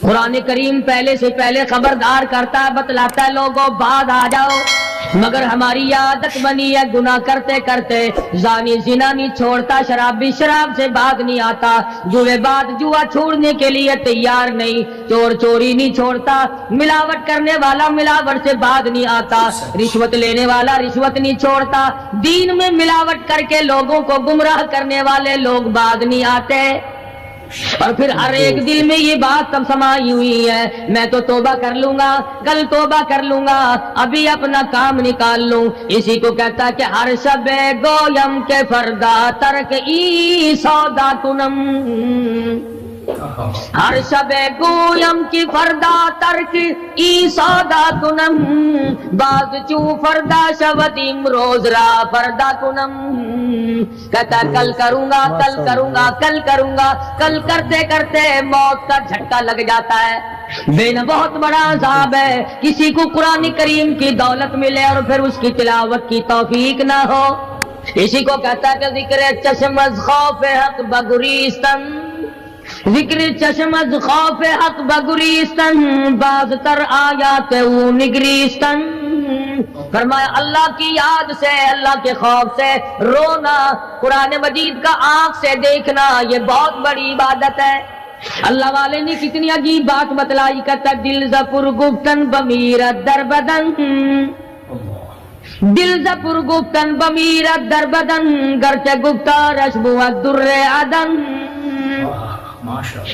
قرآن کریم پہلے سے پہلے خبردار کرتا ہے، بتلاتا ہے لوگوں بعد آ جاؤ، مگر ہماری عادت بنی ہے گناہ کرتے کرتے زانی زنا نہیں چھوڑتا، شرابی شراب سے بعد نہیں آتا، جوے بعد جوا چھوڑنے کے لیے تیار نہیں، چور چوری نہیں چھوڑتا، ملاوٹ کرنے والا ملاوٹ سے بعد نہیں آتا، رشوت لینے والا رشوت نہیں چھوڑتا، دین میں ملاوٹ کر کے لوگوں کو گمراہ کرنے والے لوگ بعد نہیں آتے۔ اور پھر ہر ایک دل میں یہ بات تب سمائی ہوئی ہے، میں تو توبہ کر لوں گا، کل توبہ کر لوں گا، ابھی اپنا کام نکال لوں۔ اسی کو کہتا کہ ہر شب گویم کے فردا ترک ای سودا کنم، ہر شب گویم کی فردا ترک ای سودا کنم، باز چو فردا شودیم روز را فردا کنم، کہتا کل کروں گا کل کروں گا کل کروں گا، کل کرتے کرتے موت کا جھٹکا لگ جاتا ہے۔ بین بہت بڑا عذاب ہے کسی کو قرآن کریم کی دولت ملے اور پھر اس کی تلاوت کی توفیق نہ ہو۔ اسی کو کہتا ہے کہ ذکر چشم از خوف حق بگریستن، ذکر چشم از خوف حق بگریستن، باز تر آیات او نگریستن، فرمایا اللہ کی یاد سے اللہ کے خوف سے رونا، قرآن مجید کا آنکھ سے دیکھنا یہ بہت بڑی عبادت ہے۔ اللہ والے نے کتنی عجیب بات بتلائی، کہتا دل زپر گفتن بمیرت در بدن، دل زپر گفتن بمیرت در بدن، گرچہ گفتار اشبو در عدن،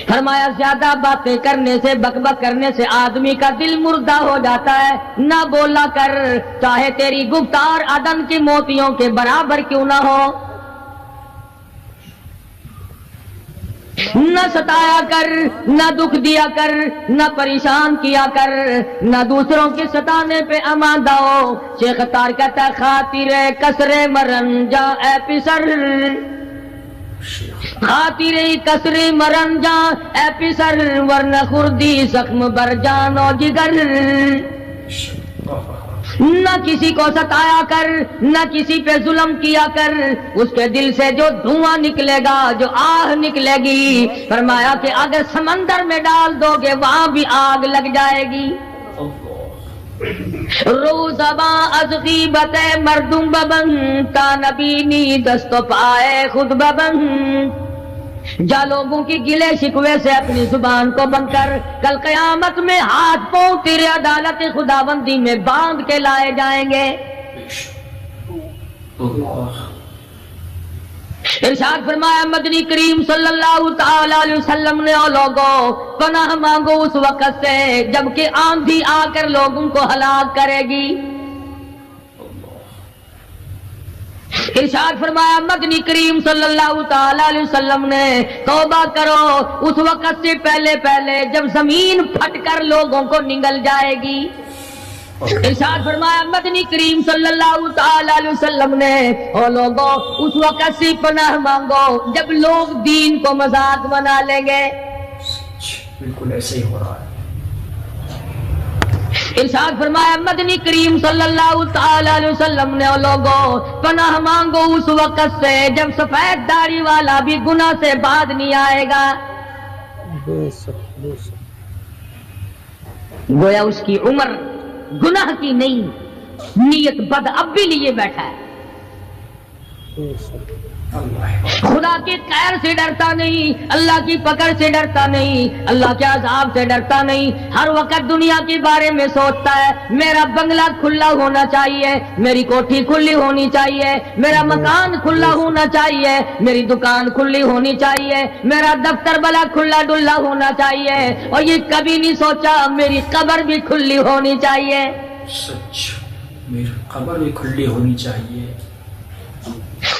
فرمایا زیادہ باتیں کرنے سے بک بک کرنے سے آدمی کا دل مردہ ہو جاتا ہے، نہ بولا کر چاہے تیری گفتار عدن کے موتیوں کے برابر کیوں نہ ہو، نہ ستایا کر، نہ دکھ دیا کر، نہ پریشان کیا کر، نہ دوسروں کے ستانے پہ آمادہ ہو۔ شیخ تار کہتا ہے خاطر کسر مرن جا اے پسر، خاطر کسر مرن جا اے پسر، ورنہ خردی زخم بر جان و جگر، نہ کسی کو ستایا کر، نہ کسی پہ ظلم کیا کر، اس کے دل سے جو دھواں نکلے گا، جو آہ نکلے گی، فرمایا کہ اگر سمندر میں ڈال دو گے وہاں بھی آگ لگ جائے گی۔ روزباں از غیبت مردم ببن، تا نبینی دست و پائے خود ببن، جا لوگوں کی گلے شکوے سے اپنی زبان کو بند کر، کل قیامت میں ہاتھ پاؤں تیرے عدالت خداوندی میں باندھ کے لائے جائیں گے۔ ارشاد فرمایا مدنی کریم صلی اللہ تعالی علیہ وسلم نے، او لوگوں پناہ مانگو اس وقت سے جبکہ آندھی آ کر لوگوں کو ہلاک کرے گی۔ ارشاد فرمایا مدنی کریم صلی اللہ تعالی علیہ وسلم نے، توبہ کرو اس وقت سے پہلے پہلے جب زمین پھٹ کر لوگوں کو نگل جائے گی۔ ارشاد فرمایا مدنی کریم صلی اللہ تعالی علیہ وسلم نے، او لوگوں اس وقت سے پناہ مانگو جب لوگ دین کو مذاق بنا لیں گے۔ بالکل ایسے ہی ہو رہا ہے۔ ارشاد فرمایا مدنی کریم صلی اللہ تعالی علیہ وسلم نے، او لوگوں پناہ مانگو اس وقت سے جب سفید داڑھی والا بھی گناہ سے بعد نہیں آئے گا۔ گویا اس کی عمر گناہ کی نہیں، نیت بد اب بھی لیے بیٹھا ہے، خدا کی خیر سے ڈرتا نہیں، اللہ کی پکڑ سے ڈرتا نہیں، اللہ کے عذاب سے ڈرتا نہیں، ہر وقت دنیا کے بارے میں سوچتا ہے میرا بنگلہ کھلا ہونا چاہیے، میری کوٹھی کھلی ہونی چاہیے، میرا مکان کھلا ہونا چاہیے، میری دکان کھلی ہونی چاہیے، میرا دفتر بلا کھلا ڈلا ہونا چاہیے، اور یہ کبھی نہیں سوچا میری قبر بھی کھلی ہونی چاہیے۔ سچ، میری قبر بھی کھلی ہونی چاہیے۔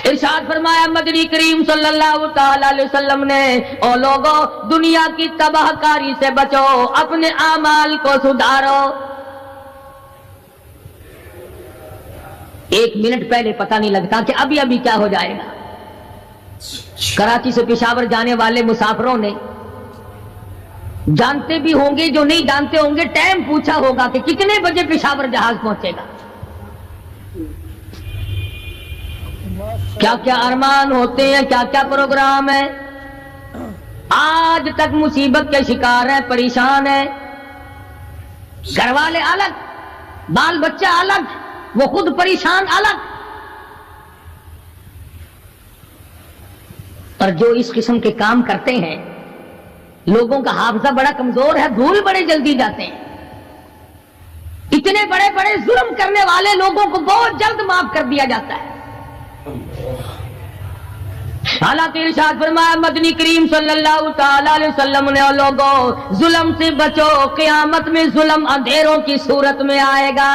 ارشاد فرمایا مدنی کریم صلی اللہ تعالی علیہ وسلم نے، او لوگوں دنیا کی تباہ کاری سے بچو، اپنے اعمال کو سدھارو۔ ایک منٹ پہلے پتہ نہیں لگتا کہ ابھی ابھی کیا ہو جائے گا۔ کراچی سے پشاور جانے والے مسافروں نے جانتے بھی ہوں گے، جو نہیں جانتے ہوں گے ٹائم پوچھا ہوگا کہ کتنے بجے پشاور جہاز پہنچے گا۔ کیا کیا ارمان ہوتے ہیں، کیا کیا پروگرام ہے۔ آج تک مصیبت کے شکار ہیں، پریشان ہیں، گھر والے الگ، بال بچہ الگ، وہ خود پریشان الگ. اور جو اس قسم کے کام کرتے ہیں، لوگوں کا حافظہ بڑا کمزور ہے، بھول بڑے جلدی جاتے ہیں. اتنے بڑے بڑے ظلم کرنے والے لوگوں کو بہت جلد معاف کر دیا جاتا ہے. حالانکہ ارشاد فرمایا مدنی کریم صلی اللہ تعالی علیہ وسلم نے، لوگوں ظلم سے بچو، قیامت میں ظلم اندھیروں کی صورت میں آئے گا.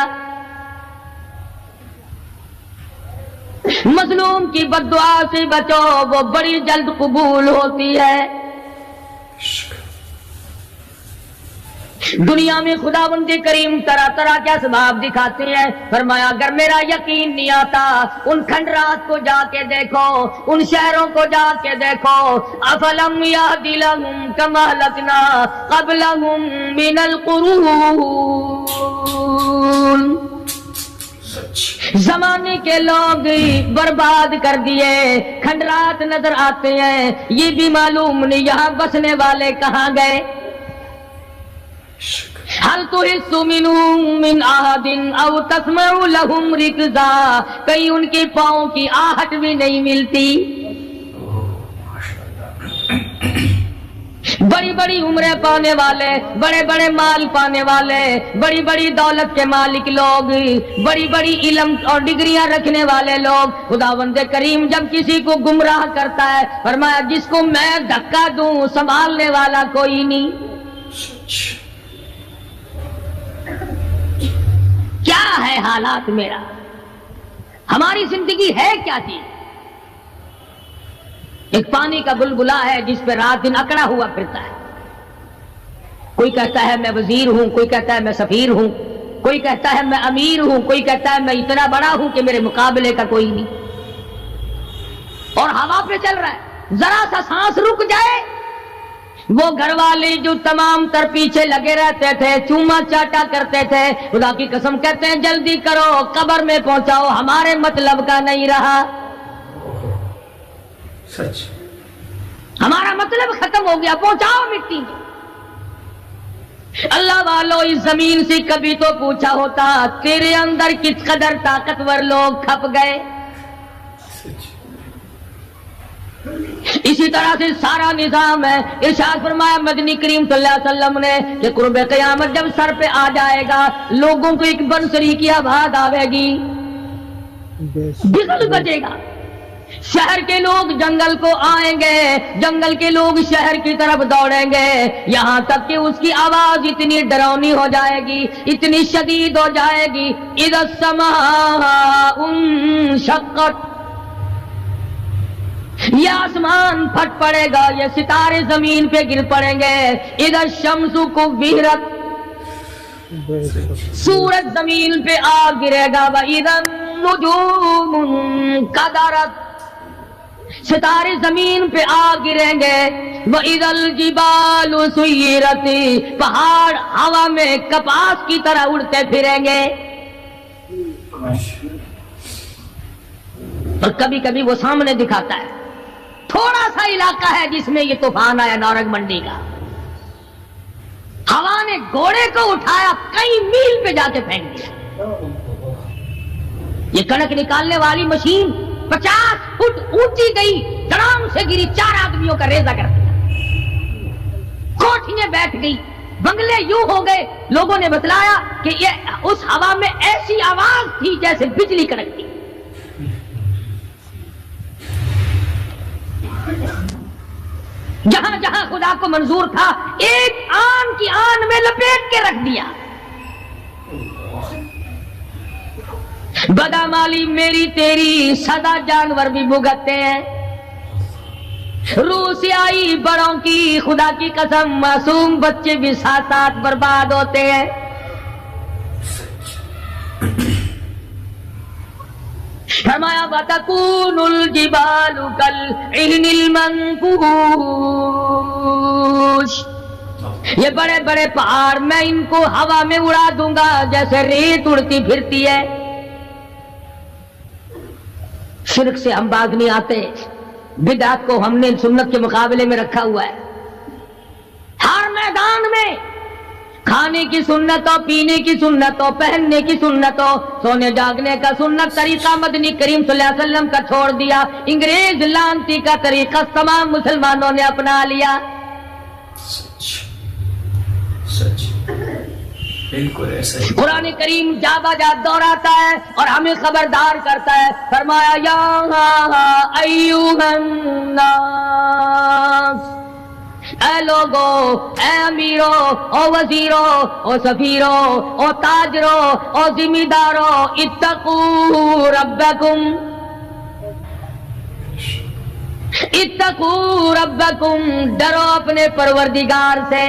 مظلوم کی بد دعا سے بچو، وہ بڑی جلد قبول ہوتی ہے. دنیا میں خداوند کریم طرح طرح کے اسباب دکھاتے ہیں. فرمایا اگر میرا یقین نہیں آتا، ان کھنڈرات کو جا کے دیکھو، ان شہروں کو جا کے دیکھو. افلم یہد لہم کما اہلکنا قبلہم من القرون، زمانے کے لوگ برباد کر دیے، کھنڈرات نظر آتے ہیں، یہ بھی معلوم نہیں یہاں بسنے والے کہاں گئے. حل تحس منهم من احد او تسمع لهم رکزا، کہیں ان کے پاؤں کی آہٹ بھی نہیں ملتی. بڑی بڑی عمریں پانے والے، بڑے بڑے مال پانے والے، بڑی بڑی دولت کے مالک لوگ، بڑی بڑی علم اور ڈگریاں رکھنے والے لوگ، خداوند کریم جب کسی کو گمراہ کرتا ہے، فرمایا جس کو میں دھکا دوں سنبھالنے والا کوئی نہیں. کیا ہے حالات میرا، ہماری زندگی ہے کیا چیز؟ ایک پانی کا بلبلا ہے جس پہ رات دن اکڑا ہوا پھرتا ہے. کوئی کہتا ہے میں وزیر ہوں، کوئی کہتا ہے میں سفیر ہوں، کوئی کہتا ہے میں امیر ہوں، کوئی کہتا ہے میں اتنا بڑا ہوں کہ میرے مقابلے کا کوئی نہیں. اور ہوا پہ چل رہا ہے، ذرا سا سانس رک جائے، وہ گھر والے جو تمام تر پیچھے لگے رہتے تھے، چوما چاٹا کرتے تھے، خدا کی قسم کہتے ہیں جلدی کرو قبر میں پہنچاؤ، ہمارے مطلب کا نہیں رہا. سچ، ہمارا مطلب ختم ہو گیا، پہنچاؤ مٹی میں. اللہ والو اس زمین سے کبھی تو پوچھا ہوتا تیرے اندر کس قدر طاقتور لوگ کھپ گئے. اسی طرح سے سارا نظام ہے. ارشاد فرمایا مدنی کریم صلی اللہ علیہ وسلم نے کہ قرب قیامت جب سر پہ آ جائے گا، لوگوں کو ایک بنسری کی آواز آئے گی، بگل بجے گا. شہر کے لوگ جنگل کو آئیں گے، جنگل کے لوگ شہر کی طرف دوڑیں گے، یہاں تک کہ اس کی آواز اتنی ڈراؤنی ہو جائے گی، اتنی شدید ہو جائے گی. اذا السماء انشقت، یہ آسمان پھٹ پڑے گا، یہ ستارے زمین پہ گر پڑیں گے. اذا الشمس کورت، سورج زمین پہ آ گرے گا. واذا النجوم انکدرت، ستارے زمین پہ آ گریں گے. وَإِذَا الْجِبَالُ سُيِّرَتْ، پہاڑ ہوا میں کپاس کی طرح اڑتے پھریں گے. اور کبھی کبھی وہ سامنے دکھاتا ہے، تھوڑا سا علاقہ ہے جس میں یہ طوفان آیا نورنگ منڈی کا، ہوا نے گھوڑے کو اٹھایا کئی میل پہ جا کے پھینک دیا. یہ کڑک نکالنے والی مشین 50 فٹ اونچی گئی، دڑام سے گری، 4 آدمیوں کا ریزہ کر دیا. کوٹھیاں بیٹھ گئی، بنگلے یوں ہو گئے. لوگوں نے بتلایا کہ یہ اس ہوا میں ایسی آواز تھی جیسے بجلی کڑکتی. جہاں جہاں خدا کو منظور تھا ایک آن کی آن میں لپیٹ کے رکھ دیا. بدامالی میری تیری سدا جانور بھی بھگتتے ہیں. روح سے آئی بڑوں کی خدا کی قسم معصوم بچے بھی ساتھ ساتھ برباد ہوتے ہیں. فرمایا وَتَكُونُ الْجِبَالُ كَالْعِهْنِ الْمَنْفُوشِ، یہ بڑے بڑے پہاڑ میں ان کو ہوا میں اڑا دوں گا جیسے ریت اڑتی پھرتی ہے. شرک سے ہم باز نہیں آتے، بدعت کو ہم نے سنت کے مقابلے میں رکھا ہوا ہے. میدان میں کھانے کی سنت ہو، پینے کی سنت ہو، پہننے کی سنت ہو، سونے جاگنے کا سنت طریقہ مدنی کریم صلی اللہ علیہ وسلم کا چھوڑ دیا، انگریز لانتی کا طریقہ تمام مسلمانوں نے اپنا لیا. سچ سچ بالکل ایسا ہی. قرآن کریم جا بجا دوہراتا ہے اور ہمیں خبردار کرتا ہے. فرمایا یا ایھا الناس، اے لوگو، اے امیرو، او وزیرو، او سفیرو، او تاجرو، او ذمہ دارو، اتقوا ربکم، اتقوا ربکم، ڈرو اپنے پروردگار سے،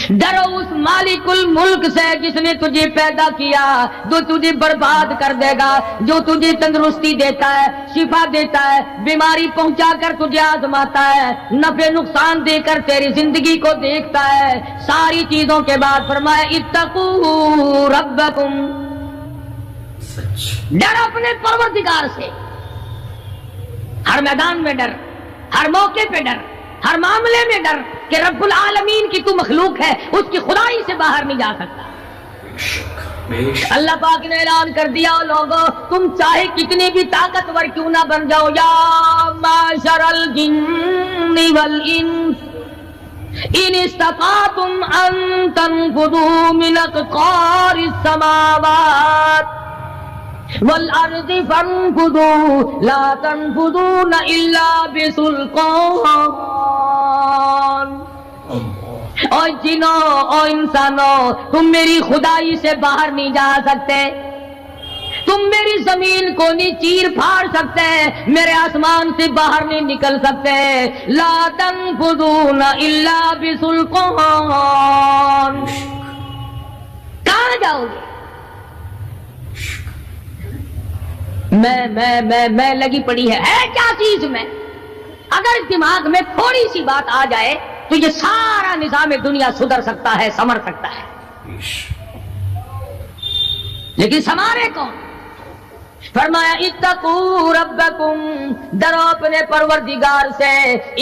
ڈرو اس مالک الملک سے جس نے تجھے پیدا کیا، جو تجھے برباد کر دے گا، جو تجھے تندرستی دیتا ہے، شفا دیتا ہے، بیماری پہنچا کر تجھے آزماتا ہے، نفع نقصان دے کر تیری زندگی کو دیکھتا ہے. ساری چیزوں کے بعد فرمایا اتقوا ربکم، ڈر اپنے پروردگار سے، ہر میدان میں ڈر، ہر موقع پہ ڈر، ہر معاملے میں ڈر کہ رب العالمین کی تو مخلوق ہے، اس کی خدائی سے باہر نہیں جا سکتا. اللہ پاک نے اعلان کر دیا لوگوں، تم چاہے کتنے بھی طاقتور کیوں نہ بن جاؤ، یا معشر الجن والانس ان استطعتم ان تنفذوا من اقطار السماوات والارض فانفذوا لا تنفذون الا بسلطان. او جنوں، او انسانوں، تم میری خدائی سے باہر نہیں جا سکتے، تم میری زمین کو نہیں چیر پھاڑ سکتے، میرے آسمان سے باہر نہیں نکل سکتے. لا تنفذون الا بسلطان. کہاں جاؤ گے؟ میں لگی پڑی ہے کیا چیز میں؟ اگر دماغ میں تھوڑی سی بات آ جائے تو یہ سارا نظام دنیا سدھر سکتا ہے، سمر سکتا ہے. لیکن سمارے کون؟ فرمایا اتقوا ربکم، ڈرو اپنے پروردگار سے.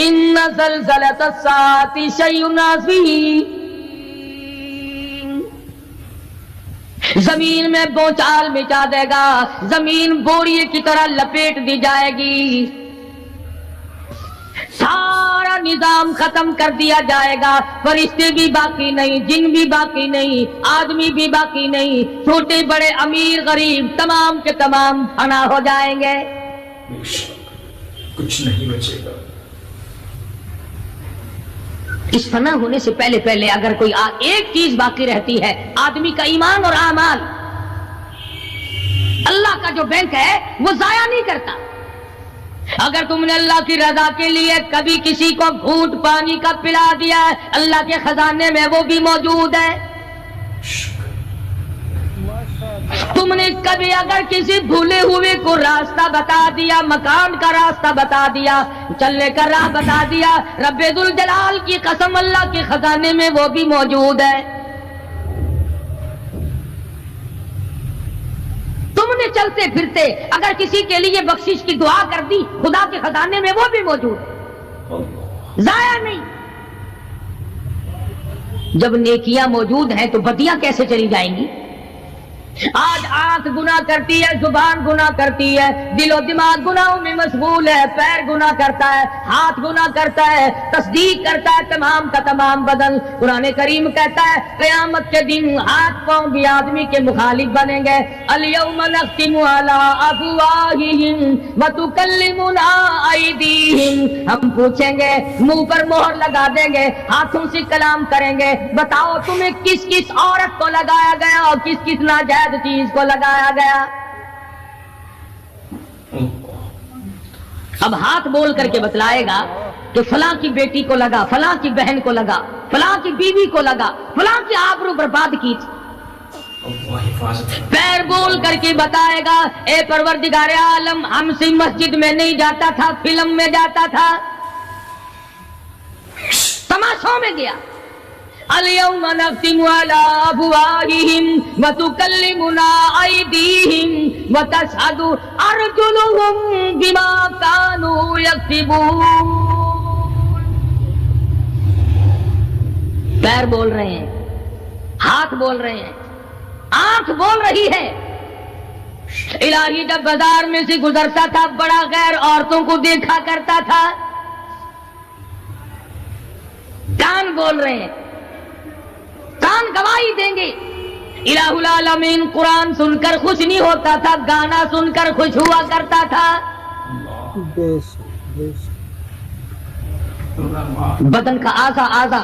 ان زلزلۃ الساعۃ شیء عظیم، زمین میں بوچھال مچا دے گا، زمین بوریے کی طرح لپیٹ دی جائے گی، سارا نظام ختم کر دیا جائے گا، فرشتے بھی باقی نہیں، جن بھی باقی نہیں، آدمی بھی باقی نہیں، چھوٹے بڑے امیر غریب تمام کے تمام فنا ہو جائیں گے، کچھ نہیں بچے گا. اس فنا ہونے سے پہلے پہلے اگر کوئی ایک چیز باقی رہتی ہے، آدمی کا ایمان اور اعمال. اللہ کا جو بینک ہے وہ ضائع نہیں کرتا. اگر تم نے اللہ کی رضا کے لیے کبھی کسی کو گھونٹ پانی کا پلا دیا ہے، اللہ کے خزانے میں وہ بھی موجود ہے. تم نے کبھی اگر کسی بھولے ہوئے کو راستہ بتا دیا، مکان کا راستہ بتا دیا، چلنے کا راہ بتا دیا، رب ذوالجلال کی قسم اللہ کے خزانے میں وہ بھی موجود ہے. تم نے چلتے پھرتے اگر کسی کے لیے بخشش کی دعا کر دی، خدا کے خزانے میں وہ بھی موجود ہے، ضائع نہیں. جب نیکیاں موجود ہیں تو بدیاں کیسے چلی جائیں گی؟ آج آنکھ گناہ کرتی ہے، زبان گناہ کرتی ہے، دل و دماغ گناہوں میں مشغول ہے، پیر گناہ کرتا ہے، ہاتھ گناہ کرتا ہے، تصدیق کرتا ہے تمام کا تمام بدن. قرآن کریم کہتا ہے قیامت کے دن ہاتھ پاؤں بھی آدمی کے مخالف بنیں گے. الیوم نختم علی افواہہم وتکلمنا ایدیہم، ہم پوچھیں گے، منہ پر مہر لگا دیں گے، ہاتھوں سے کلام کریں گے، بتاؤ تمہیں کس کس عورت کو لگایا گیا اور کس کس ناجائز چیز کو لگایا گیا. اب ہاتھ بول کر کے بتلائے گا کہ فلاں کی بیٹی کو لگا، فلاں کی بہن کو لگا، فلاں کی بیوی کو لگا، فلاں کی آبرو برباد کی تھی. پیر بول کر کے بتائے گا اے پروردگار عالم، ہم سے مسجد میں نہیں جاتا تھا، فلم میں جاتا تھا، تماشوں میں گیا. اليوم نختم على افواههم وتكلمنا ايديهم وتشهد ارجلهم بما كانوا يكسبون. پیر بول رہے ہیں، ہاتھ بول رہے ہیں، آنکھ بول رہی ہے۔ الہی جب بازار میں سے گزرتا تھا بڑا غیر عورتوں کو دیکھا کرتا تھا، کان بول رہے ہیں، کان گواہی دیں گے۔ الہ العالمین قرآن سن کر خوش نہیں ہوتا تھا، گانا سن کر خوش ہوا کرتا تھا۔ بدن کا اعضا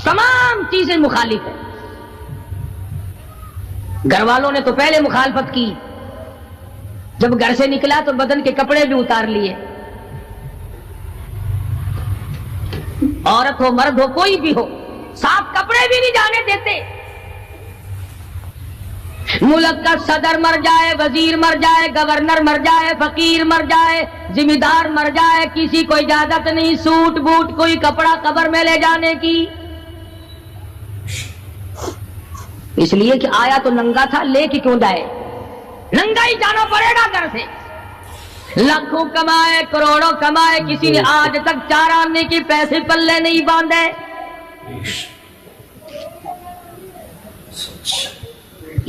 تمام چیزیں مخالف ہیں۔ گھر والوں نے تو پہلے مخالفت کی، جب گھر سے نکلا تو بدن کے کپڑے بھی اتار لیے، عورت ہو مرد ہو کوئی بھی ہو، صاف کپڑے بھی نہیں جانے دیتے۔ ملک کا صدر مر جائے، وزیر مر جائے، گورنر مر جائے، فقیر مر جائے، ذمہ دار مر جائے، کسی کو اجازت نہیں سوٹ بوٹ کوئی کپڑا قبر میں لے جانے کی، اس لیے کہ آیا تو ننگا تھا، لے کے کیوں جائے؟ ننگا ہی جانا پڑے گا گھر سے۔ لاکھوں کمائے کروڑوں کمائے، کسی نے آج تک 4 آنے کے پیسے پلے نہیں باندھے۔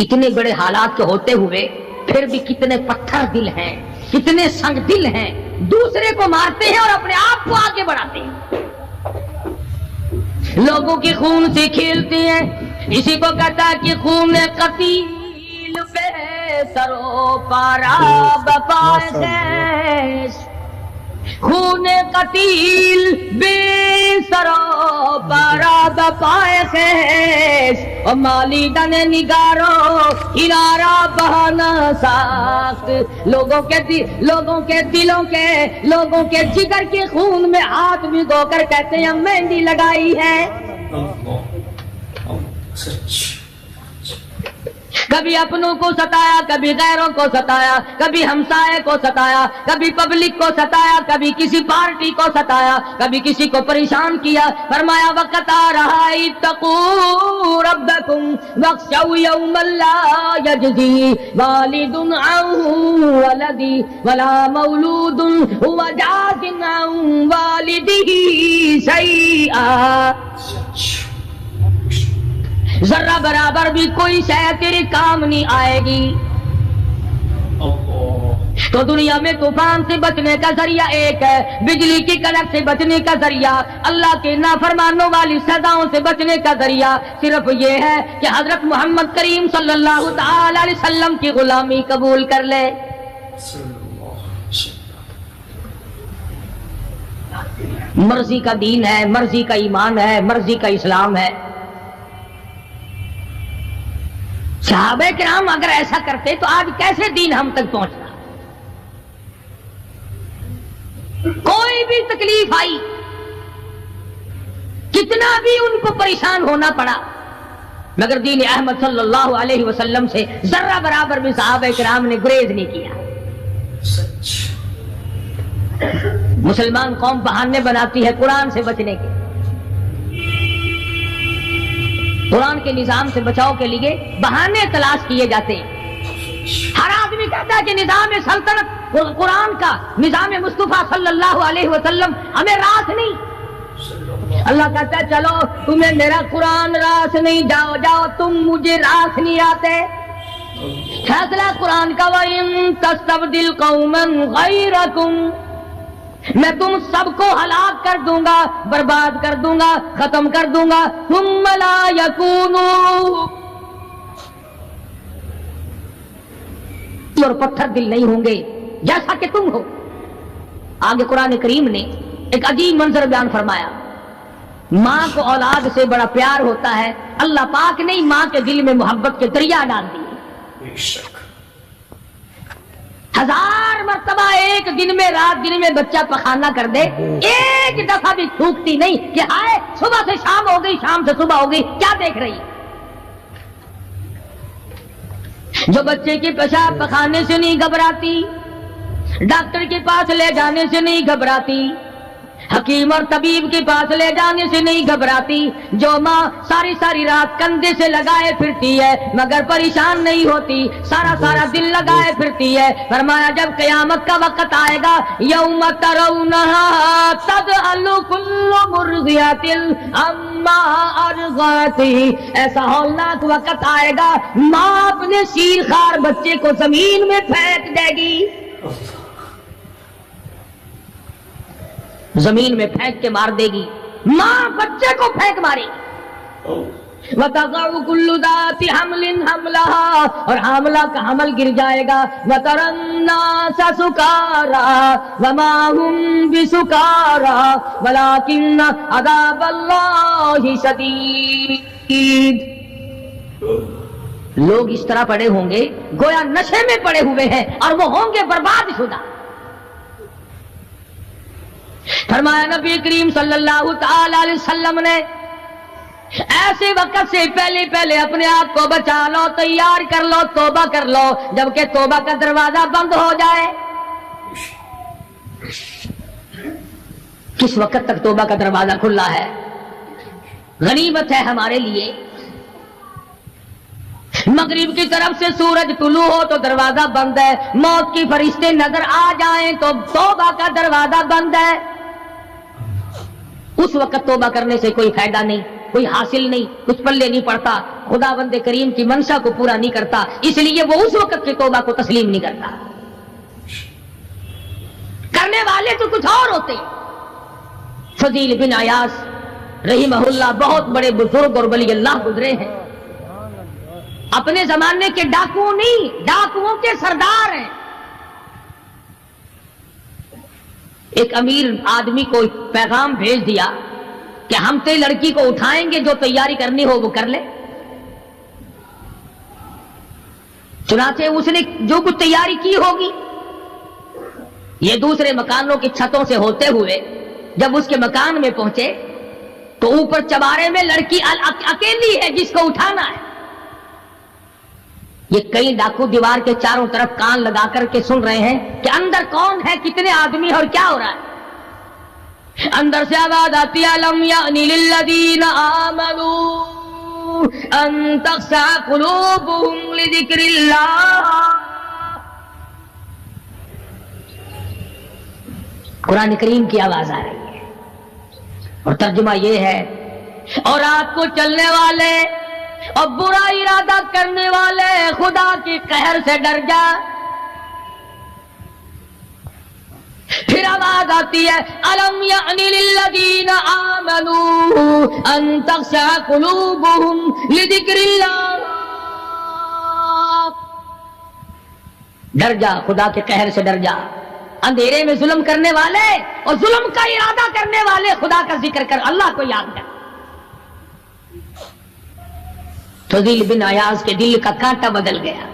اتنے بڑے حالات کے ہوتے ہوئے پھر بھی کتنے پتھر دل ہیں، کتنے سنگ دل ہیں، دوسرے کو مارتے ہیں اور اپنے آپ کو آگے بڑھاتے ہیں، لوگوں کے خون سے کھیلتے ہیں۔ اسی کو کہتا ہے کہ خون قتیل بے سرو پارا بپائے خیش، خون قتیل بے سرو پارا بپائے خیش، اور مالی دن نگارو کنارا بہانا ساخت، لوگوں کے دلوں کے لوگوں کے جگر کے خون میں ہاتھ بھگو کر کہتے ہیں مہندی لگائی ہے۔ کبھی اپنوں کو ستایا، کبھی غیروں کو ستایا، کبھی ہمسائے کو ستایا، کبھی پبلک کو ستایا، کبھی کسی پارٹی کو ستایا، کبھی کسی کو پریشان کیا۔ فرمایا وقت آ رہا ہے اتقوا ربکم واخشوا یوما لا یجزی والد عن ولدی ولا مولود هو جاز عن والدہ شیئا، ذرہ برابر بھی کوئی شے تیرے کام نہیں آئے گی۔ تو دنیا میں طوفان سے بچنے کا ذریعہ ایک ہے، بجلی کی کڑک سے بچنے کا ذریعہ، اللہ کے نافرمانوں والی سزاؤں سے بچنے کا ذریعہ صرف یہ ہے کہ حضرت محمد کریم صلی اللہ تعالی علیہ وسلم کی غلامی قبول کر لے۔ مرضی کا دین ہے، مرضی کا ایمان ہے، مرضی کا اسلام ہے۔ صحابہ کرام اگر ایسا کرتے تو آج کیسے دین ہم تک پہنچتا؟ کوئی بھی تکلیف آئی، کتنا بھی ان کو پریشان ہونا پڑا، مگر دین احمد صلی اللہ علیہ وسلم سے ذرہ برابر بھی صحابہ کرام نے گریز نہیں کیا۔ مسلمان قوم بہانے بناتی ہے قرآن سے بچنے کے، قرآن کے نظام سے بچاؤ کے لیے بہانے تلاش کیے جاتے ہیں۔ ہر آدمی کہتا ہے کہ نظام سلطنت قرآن کا، نظام مصطفیٰ صلی اللہ علیہ وسلم ہمیں راس نہیں۔ اللہ کہتا ہے چلو تمہیں میرا قرآن راس نہیں، جاؤ جاؤ تم مجھے راس نہیں آتے۔ فیصلہ قرآن کا وَإِن تَسْتَبْدِلْ قَوْمًا غَيْرَكُمْ، میں تم سب کو ہلاک کر دوں گا، برباد کر دوں گا، ختم کر دوں گا۔ ثم لا یکونوا، اور پتھر دل نہیں ہوں گے جیسا کہ تم ہو۔ آگے قرآن کریم نے ایک عجیب منظر بیان فرمایا، ماں کو اولاد سے بڑا پیار ہوتا ہے، اللہ پاک نے ماں کے دل میں محبت کے دریا ڈال دیے۔ 1000 مرتبہ ایک دن میں رات دن میں بچہ پخانہ کر دے، ایک دفعہ بھی تھوکتی نہیں کہ ہائے صبح سے شام ہو گئی، شام سے صبح ہو گئی، کیا دیکھ رہی ہے؟ جو بچے کے پیشاب پخانے سے نہیں گھبراتی، ڈاکٹر کے پاس لے جانے سے نہیں گھبراتی، حکیم اور طبیب کے پاس لے جانے سے نہیں گھبراتی، جو ماں ساری ساری رات کندھے سے لگائے پھرتی ہے مگر پریشان نہیں ہوتی، سارا سارا دل لگائے پھرتی ہے۔ فرمایا جب قیامت کا وقت آئے گا، یوم ترونہا تذہل کل مرضعۃ عما فلما ارغتی، ایسا ہولناک وقت آئے گا ماں اپنے شیر خوار بچے کو زمین میں پھینک دے گی، زمین میں پھینک کے مار دے گی، ماں بچے کو پھینک مارے گی۔ وَتَضَعُ كُلُّ ذَاتِ حَمْلٍ حَمْلَهَا، اور حاملہ کا حمل گر جائے گا۔ وَتَرَى النَّاسَ سُكَارَىٰ وَمَا هُمْ بِسُكَارَىٰ وَلَٰكِنَّ عَذَابَ اللَّهِ شَدِيدٌ۔ لوگ اس طرح پڑے ہوں گے گویا نشے میں پڑے ہوئے ہیں، اور وہ ہوں گے برباد شدہ۔ فرمایا نبی کریم صلی اللہ تعالی علیہ وسلم نے ایسے وقت سے پہلے اپنے آپ کو بچا لو، تیار کر لو، توبہ کر لو، جبکہ توبہ کا دروازہ بند ہو جائے۔ کس وقت تک توبہ کا دروازہ کھلا ہے؟ غنیمت ہے ہمارے لیے۔ مغرب کی طرف سے سورج طلوع ہو تو دروازہ بند ہے، موت کی فرشتے نظر آ جائیں تو توبہ کا دروازہ بند ہے۔ اس وقت توبہ کرنے سے کوئی فائدہ نہیں، کوئی حاصل نہیں، کچھ پلے نہیں پڑتا، خدا بند کریم کی منشا کو پورا نہیں کرتا، اس لیے وہ اس وقت کی توبہ کو تسلیم نہیں کرتا۔ کرنے والے تو کچھ اور ہوتے ہیں۔ فضیل بن عیاض رحمہ اللہ بہت بڑے بزرگ اور ولی اللہ گزرے ہیں، اپنے زمانے کے ڈاکو نہیں، ڈاکوؤں کے سردار ہیں۔ ایک امیر آدمی کو پیغام بھیج دیا کہ ہم تے لڑکی کو اٹھائیں گے، جو تیاری کرنی ہو وہ کر لے۔ چنانچہ اس نے جو کچھ تیاری کی ہوگی، یہ دوسرے مکانوں کی چھتوں سے ہوتے ہوئے جب اس کے مکان میں پہنچے تو اوپر چبارے میں لڑکی اکیلی ہے جس کو اٹھانا ہے۔ یہ کئی ڈاکو دیوار کے چاروں طرف کان لگا کر کے سن رہے ہیں کہ اندر کون ہے، کتنے آدمی اور کیا ہو رہا ہے۔ اندر سے آواز آتی ہے لم یأن للذین آمنوا ان تخشع قلوبهم لذکر اللہ۔ قرآن کریم کی آواز آ رہی ہے اور ترجمہ یہ ہے، اور رات کو چلنے والے اور برا ارادہ کرنے والے خدا کی قہر سے ڈر جا۔ پھر آواز آتی ہے الم یأن للذین آمنوا ان تخشع قلوبهم لذکر اللہ۔ ڈر جا، خدا کے قہر سے ڈر جا۔ اندھیرے میں ظلم کرنے والے اور ظلم کا ارادہ کرنے والے خدا کا ذکر کر، اللہ کو یاد کر۔ فضیل بن عیاض کے دل کا کانٹا بدل گیا،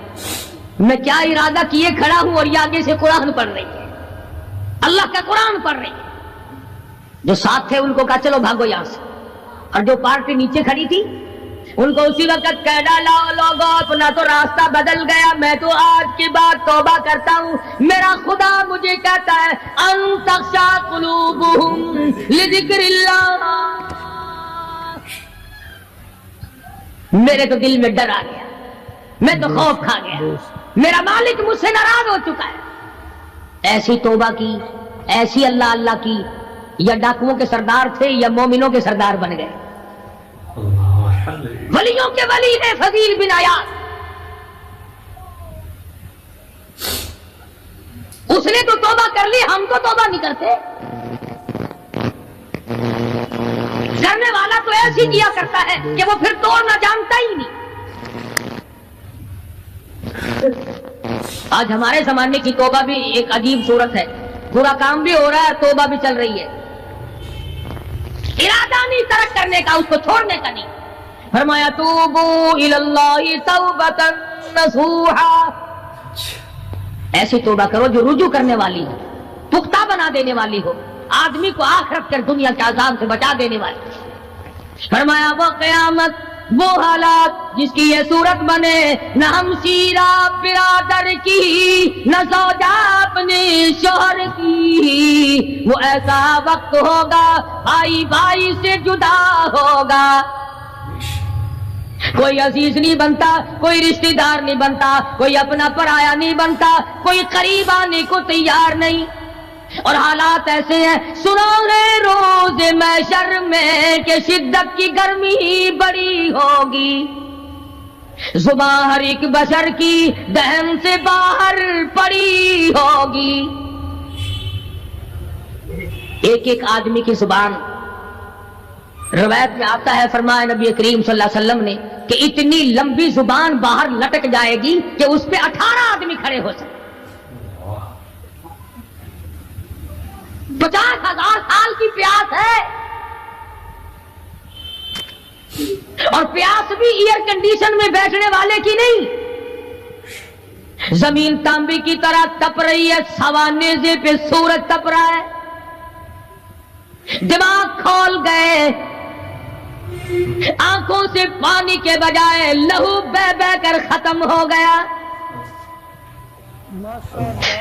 میں کیا ارادہ کیے کھڑا ہوں اور یہ آگے سے قرآن پڑھ رہی ہے، اللہ کا قرآن پڑھ رہی ہے۔ جو ساتھ تھے ان کو کہا چلو بھاگو یہاں سے، اور جو پارٹی نیچے کھڑی تھی ان کو اسی وقت کہہ ڈالا لوگوں اپنا تو راستہ بدل گیا، میں تو آج کی بات توبہ کرتا ہوں، میرا خدا مجھے کہتا ہے ان تخشع قلوبهم لذکر اللہ۔ میرے تو دل میں ڈر آ گیا، میں تو خوف کھا گیا، میرا مالک مجھ سے ناراض ہو چکا ہے۔ ایسی توبہ کی، ایسی اللہ اللہ کی، یا ڈاکوؤں کے سردار تھے یا مومنوں کے سردار بن گئے۔ ولیوں کے ولی ہے فضیل بن عیاض، اس نے تو توبہ کر لی، ہم تو توبہ نہیں کرتے۔ کرنے والا تو ایسی کیا کرتا ہے کہ وہ پھر توڑنا جانتا ہی نہیں۔ آج ہمارے زمانے کی توبہ بھی ایک عجیب صورت ہے، برا کام بھی ہو رہا ہے، توبہ بھی چل رہی ہے، ارادہ نہیں ترک کرنے کا، اس کو چھوڑنے کا نہیں۔ فرمایا توبوا الی اللہ توبۃ نصوحا، ایسی توبہ کرو جو رجوع کرنے والی ہو، پختہ بنا دینے والی ہو، آدمی کو آخرت کر دنیا کے عذاب سے بچا دینے والی۔ فرمایا وہ قیامت، وہ حالات جس کی یہ صورت بنے، نہ ہم شیرہ برادر کی، نہ زوجہ اپنے شوہر کی، وہ ایسا وقت ہوگا بھائی بھائی سے جدا ہوگا، کوئی عزیز نہیں بنتا، کوئی رشتہ دار نہیں بنتا، کوئی اپنا پرایا نہیں بنتا، کوئی قریب آنے کو تیار نہیں۔ اور حالات ایسے ہیں، سنا رے روز محشر میں کہ شدت کی گرمی بڑی ہوگی، زبان ہر ایک بشر کی دہن سے باہر پڑی ہوگی. ایک ایک آدمی کی زبان، روایت میں آتا ہے، فرمایا نبی کریم صلی اللہ علیہ وسلم نے کہ اتنی لمبی زبان باہر لٹک جائے گی کہ اس پہ 18 آدمی کھڑے ہو سکتے. 50,000 سال کی پیاس ہے، اور پیاس بھی ایئر کنڈیشن میں بیٹھنے والے کی نہیں. زمین تانبے کی طرح تپ رہی ہے، سوانیزے پہ سورج تپ رہا ہے، دماغ کھول گئے، آنکھوں سے پانی کے بجائے لہو بہ بہ کر ختم ہو گیا،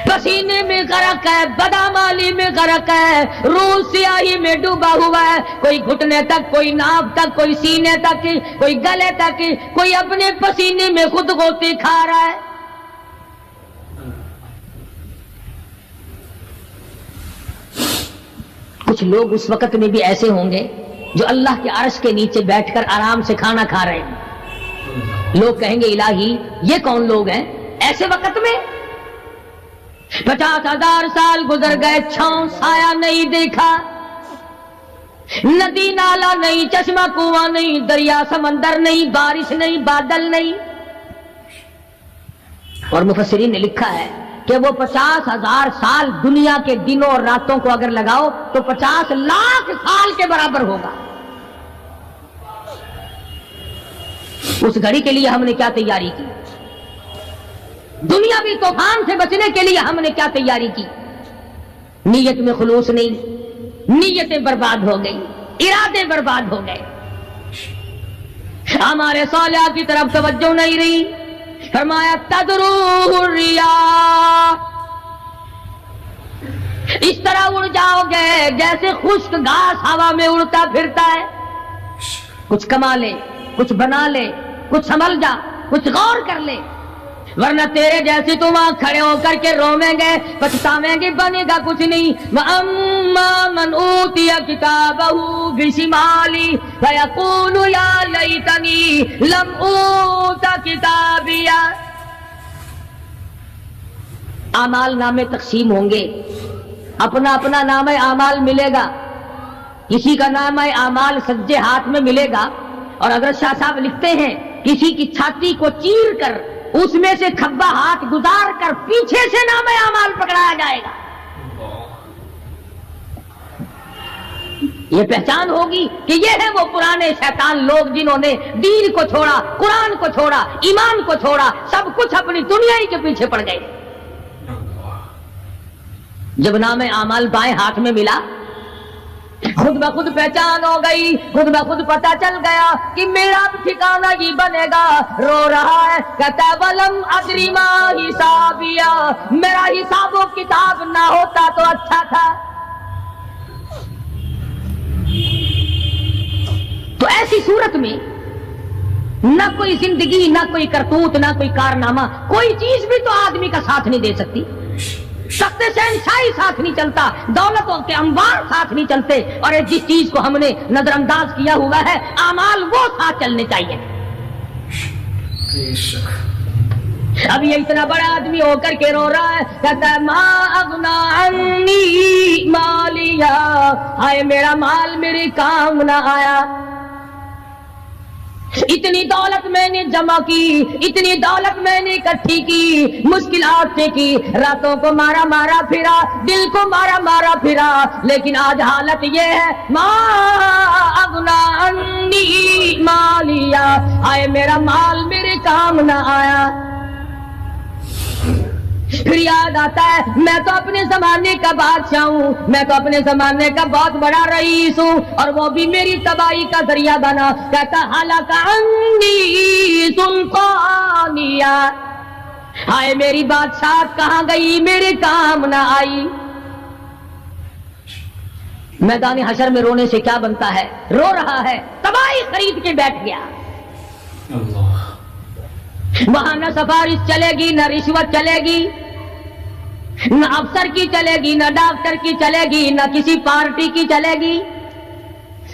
پسینے میں غرق ہے، بدامالی میں غرق ہے، روح سیاہی میں ڈوبا ہوا ہے، کوئی گھٹنے تک، کوئی ناف تک، کوئی سینے تک، کوئی گلے تک، کوئی اپنے پسینے میں خود غوطے کھا رہا ہے. کچھ لوگ اس وقت میں بھی ایسے ہوں گے جو اللہ کے عرش کے نیچے بیٹھ کر آرام سے کھانا کھا رہے ہیں. لوگ کہیں گے الہی یہ کون لوگ ہیں ایسے وقت میں؟ 50,000 سال گزر گئے، چھاؤں سایہ نہیں دیکھا، ندی نالا نہیں، چشمہ کنواں نہیں، دریا سمندر نہیں، بارش نہیں، بادل نہیں. اور مفسرین نے لکھا ہے کہ وہ 50,000 سال دنیا کے دنوں اور راتوں کو اگر لگاؤ تو 50 لاکھ سال کے برابر ہوگا. اس گھڑی کے لیے ہم نے کیا تیاری کی؟ دنیاوی طوفان سے بچنے کے لیے ہم نے کیا تیاری کی؟ نیت میں خلوص نہیں، نیتیں برباد ہو گئی، ارادے برباد ہو گئے، ہمارے صالحہ کی طرف توجہ نہیں رہی. فرمایا تدروہ الریاح، اس طرح اڑ جاؤ گے جیسے خشک گھاس ہوا میں اڑتا پھرتا ہے. کچھ کما لے، کچھ بنا لے، کچھ سنبھل جا، کچھ غور کر لے، ورنہ تیرے جیسے تم وہاں کھڑے ہو کر کے رویں گے، پچھتاویں گے، بنے گا کچھ نہیں. وَأَمَّا مَنْ أُوتِيَ كِتَابَهُ بِشِمَالِهِ فَيَقُولُ يَا لَيْتَنِي لَمْ أُوتَ كِتَابِيَهْ. اعمال نامے تقسیم ہوں گے، اپنا اپنا نام اعمال ملے گا. کسی کا نام اعمال سجے ہاتھ میں ملے گا، اور اگر شاہ صاحب لکھتے ہیں کسی کی چھاتی کو چیر کر اس میں سے کھبا ہاتھ گزار کر پیچھے سے نام اعمال پکڑایا جائے گا. یہ پہچان ہوگی کہ یہ ہے وہ پرانے شیطان لوگ جنہوں نے دین کو چھوڑا، قرآن کو چھوڑا، ایمان کو چھوڑا، سب کچھ اپنی دنیا ہی کے پیچھے پڑ گئے. جب نام اعمال بائیں ہاتھ میں ملا، خود بخود پہچان ہو گئی، خود بخود پتہ چل گیا کہ میرا ٹھکانہ ہی بنے گا. رو رہا ہے، کہتا ہے وَلَمْ أَدْرِ مَا حِسَابِيَهْ، میرا حساب و کتاب نہ ہوتا تو اچھا تھا. تو ایسی صورت میں نہ کوئی زندگی، نہ کوئی کرتوت، نہ کوئی کارنامہ، کوئی چیز بھی تو آدمی کا ساتھ نہیں دے سکتی. تخت شہنشاہی ساتھ نہیں چلتا، دولتوں کے انبار ساتھ نہیں چلتے، اور جس چیز کو ہم نے نظر انداز کیا ہوا ہے اعمال وہ ساتھ چلنے چاہیے. اب یہ اتنا بڑا آدمی ہو کر کے رو رہا ہے، کہتا ہے ما اغنا عنی مالیا، ہائے میرا مال میرے کام نہ آیا. اتنی دولت میں نے جمع کی، اتنی دولت میں نے اکٹھی کی، مشکلات سے کی، راتوں کو مارا مارا پھرا، دل کو مارا مارا پھرا، لیکن آج حالت یہ ہے ما اغنا عنی مالیا، آئے میرا مال میرے کام نہ آیا. پھر یاد آتا ہے میں تو اپنے زمانے کا بادشاہ ہوں، میں تو اپنے زمانے کا بہت بڑا رئیس ہوں، اور وہ بھی میری تباہی کا ذریعہ بنا. کہتا ہلاک عنی سلطانیہ، ہائے میری بادشاہت کہاں گئی، میرے کام نہ آئی. میدان حشر میں رونے سے کیا بنتا ہے؟ رو رہا ہے، تباہی خرید کے بیٹھ گیا. وہاں نہ سفارش چلے گی، نہ رشوت چلے گی، نہ افسر کی چلے گی، نہ ڈاکٹر کی چلے گی، نہ کسی پارٹی کی چلے گی۔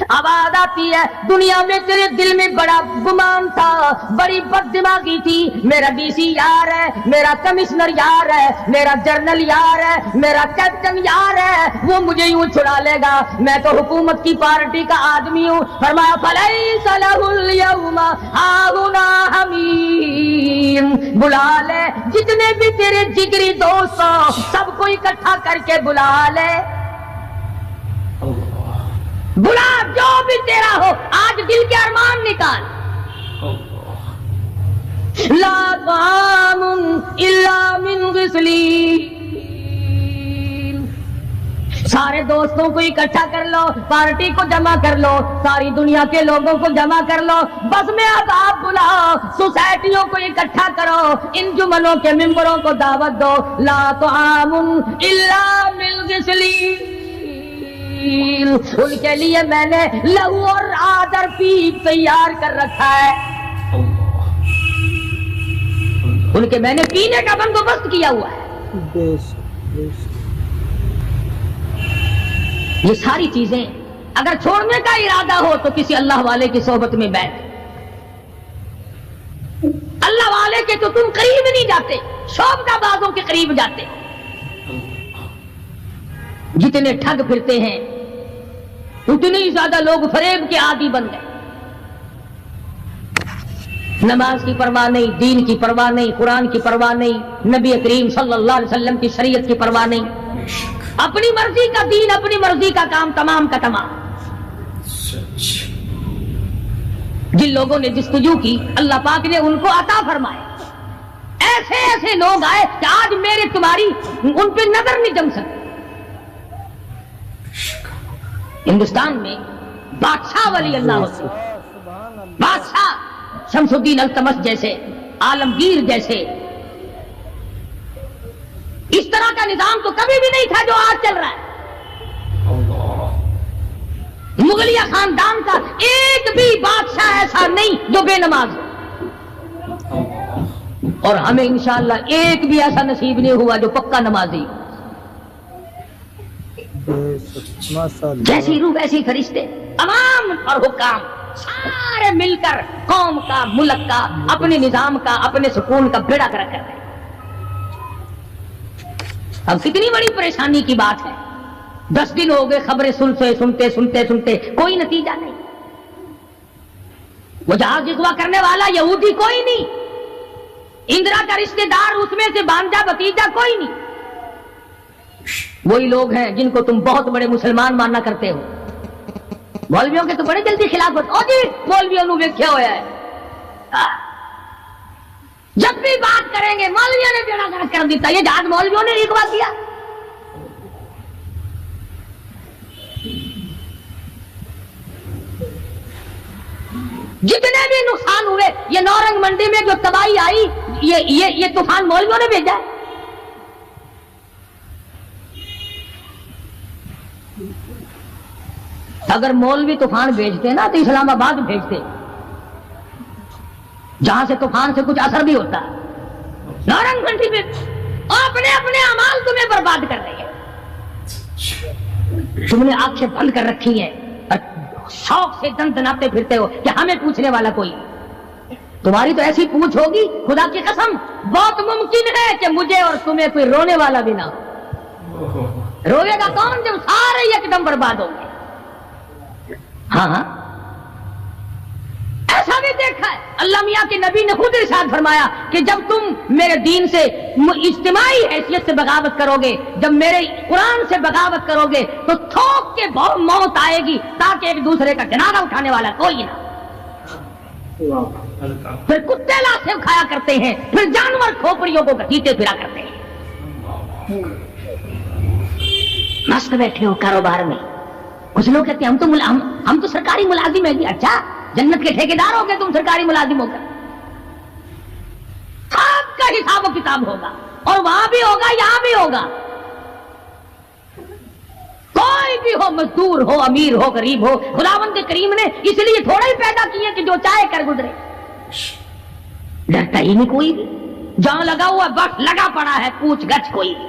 آواز آتی ہے دنیا میں تیرے دل میں بڑا گمان تھا، بڑی بد دماغی تھی، میرا ڈی سی یار ہے، میرا کمشنر یار ہے، میرا جنرل یار ہے، میرا کیپٹن یار ہے، وہ مجھے یوں چھڑا لے گا، میں تو حکومت کی پارٹی کا آدمی ہوں۔ فرمایا فلیس لہ اليوم ہاہنا حمیم، بلا لے جتنے بھی تیرے جگری دوست ہو سب کو اکٹھا کر کے بلا لے، بلا جو بھی تیرا ہو، آج دل کے ارمان نکال۔ لا طعام الا من غسلین، سارے دوستوں کو اکٹھا کر لو، پارٹی کو جمع کر لو، ساری دنیا کے لوگوں کو جمع کر لو، بس میں اب آپ بلاؤ، سوسائٹیوں کو اکٹھا کرو، انجمنوں کے ممبروں کو دعوت دو۔ لا طعام الا من غسلین، ان کے لیے میں نے لہو اور آدر پیپ تیار کر رکھا ہے، ان کے میں نے پینے کا بندوبست کیا ہوا ہے۔ یہ ساری چیزیں اگر چھوڑنے کا ارادہ ہو تو کسی اللہ والے کی صحبت میں بیٹھ، اللہ والے کے تو تم قریب نہیں جاتے، شوبدہ بازوں کے قریب جاتے۔ جتنے ٹھگ پھرتے ہیں اتنے ہی زیادہ لوگ فریب کے عادی بن گئے، نماز کی پرواہ نہیں، دین کی پرواہ نہیں، قرآن کی پرواہ نہیں، نبی کریم صلی اللہ علیہ وسلم کی شریعت کی پرواہ نہیں، اپنی مرضی کا دین، اپنی مرضی کا کام، تمام کا تمام۔ جن لوگوں نے جستجو کی اللہ پاک نے ان کو عطا فرمائے، ایسے ایسے لوگ آئے کہ آج میرے تمہاری ان پہ نظر نہیں جم سکتی۔ ہندوستان میں بادشاہ ولی اللہ ہوتے، بادشاہ شمس الدین التمش جیسے، عالمگیر جیسے، اس طرح کا نظام تو کبھی بھی نہیں تھا جو آج چل رہا ہے۔ مغلیہ خاندان کا ایک بھی بادشاہ ایسا نہیں جو بے نماز ہو، اور ہمیں انشاءاللہ ایک بھی ایسا نصیب نہیں ہوا جو پکا نمازی۔ جیسی روح ویسی فرشتے، عوام اور حکام سارے مل کر قوم کا، ملک کا، اپنے نظام کا، اپنے سکون کا بیڑا کر رہے ہیں۔ اب کتنی بڑی پریشانی کی بات ہے، 10 دن ہو گئے خبریں سنتے کوئی نتیجہ نہیں۔ وہ جہاز اغوا کرنے والا یہودی کوئی نہیں، اندرا کا رشتہ دار اس میں سے بانجا بتیجا کوئی نہیں، وہی لوگ ہیں جن کو تم بہت بڑے مسلمان ماننا کرتے ہو۔ مولویوں کے تو بڑے جلدی خلافت، او جی مولویوں نے ویکھیا ہوا ہے، جب بھی بات کریں گے مولویوں نے بیڑا گرک کر دیتا، یہ جہاز مولویوں نے اغوا کیا۔ جتنے بھی نقصان ہوئے، یہ نورنگ منڈی میں جو تباہی آئی، یہ طوفان مولویوں نے بھیجا ہے۔ اگر مولوی طوفان بھیجتے نا تو اسلام آباد بھیجتے، جہاں سے طوفان سے کچھ اثر بھی ہوتا۔ نورنگ منڈی میں اپنے اپنے اعمال تمہیں برباد کر رہے ہیں، تم نے آنکھیں بند کر رکھی ہیں اور شوق سے دن دناتے پھرتے ہو کہ ہمیں پوچھنے والا کوئی، تمہاری تو ایسی پوچھ ہوگی خدا کی قسم بہت ممکن ہے کہ مجھے اور تمہیں کوئی رونے والا بھی نہ ہو۔ روئے گا کون جب سارے ایک دم برباد ہوں گے۔ ہاں ایسا بھی دیکھا ہے، اللہ میاں کے نبی نے خود ارشاد فرمایا کہ جب تم میرے دین سے اجتماعی حیثیت سے بغاوت کرو گے، جب میرے قرآن سے بغاوت کرو گے تو تھوک کے موت آئے گی تاکہ ایک دوسرے کا جنازہ اٹھانے والا کوئی نہ۔ پھر کتے لاشیں کھایا کرتے ہیں، پھر جانور کھوپڑیوں کو گھسیٹے پھرا کرتے ہیں۔ مست بیٹھے ہو کاروبار میں، کچھ لوگ کہتے ہیں ہم تو سرکاری ملازم ہیں جی۔ اچھا جنت کے ٹھیکیدار ہو گئے تم سرکاری ملازم ہو کر؟ آپ کا حساب و کتاب ہوگا، اور وہاں بھی ہوگا یہاں بھی ہوگا۔ کوئی بھی ہو، مزدور ہو، امیر ہو، غریب ہو، خداوند کریم نے اس لیے تھوڑا ہی پیدا کیے کہ جو چاہے کر گزرے، ڈرتا ہی نہیں کوئی بھی، جہاں لگا ہوا بس لگا پڑا ہے، پوچھ گچھ کوئی بھی۔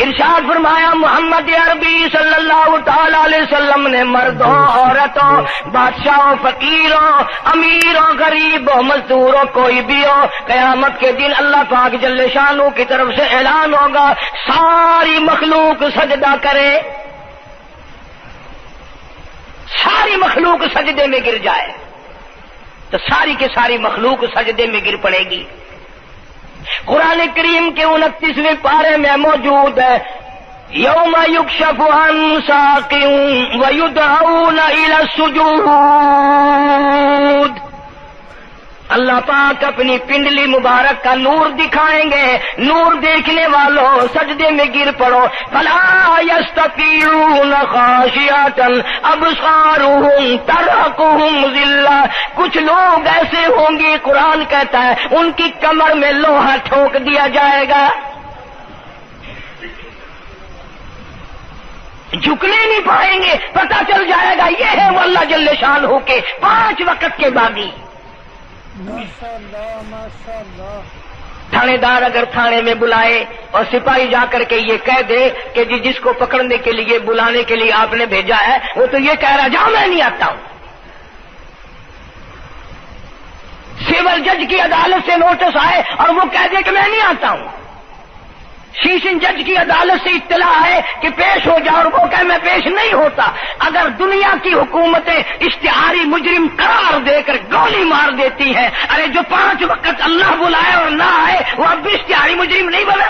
ارشاد فرمایا محمد عربی صلی اللہ تعالی علیہ وسلم نے مردوں عورتوں بادشاہوں فقیروں امیروں غریبوں مزدوروں کوئی بھی ہو قیامت کے دن اللہ پاک جل شانہ کی طرف سے اعلان ہوگا ساری مخلوق سجدہ کرے، ساری مخلوق سجدے میں گر جائے تو ساری کی ساری مخلوق سجدے میں گر پڑے گی۔ قرآن کریم کے 29ویں پارے میں موجود ہے یوم یکشف عن ساق ویدعون الی السجود، اللہ پاک اپنی پنڈلی مبارک کا نور دکھائیں گے، نور دیکھنے والوں سجدے میں گر پڑو، فلا یستطیعون خاشعۃ ابصارهم ترهقهم ذلہ، کچھ لوگ ایسے ہوں گے قرآن کہتا ہے ان کی کمر میں لوہا ٹھوک دیا جائے گا، جھکنے نہیں پائیں گے، پتہ چل جائے گا یہ ہے وہ اللہ جل شانہ کے 5 وقت کے باغی۔ تھانے دار اگر تھانے میں بلائے اور سپاہی جا کر کے یہ کہہ دے کہ جی جس کو پکڑنے کے لیے بلانے کے لیے آپ نے بھیجا ہے وہ تو یہ کہہ رہا جاؤ میں نہیں آتا ہوں، سول جج کی عدالت سے نوٹس آئے اور وہ کہہ دے کہ میں نہیں آتا ہوں، سیشن جج کی عدالت سے اطلاع ہے کہ پیش ہو جاؤ اور وہ کہے میں پیش نہیں ہوتا، اگر دنیا کی حکومتیں اشتہاری مجرم قرار دے کر گولی مار دیتی ہیں، ارے جو 5 وقت اللہ بلائے اور نہ آئے وہ اب بھی اشتہاری مجرم نہیں بنا؟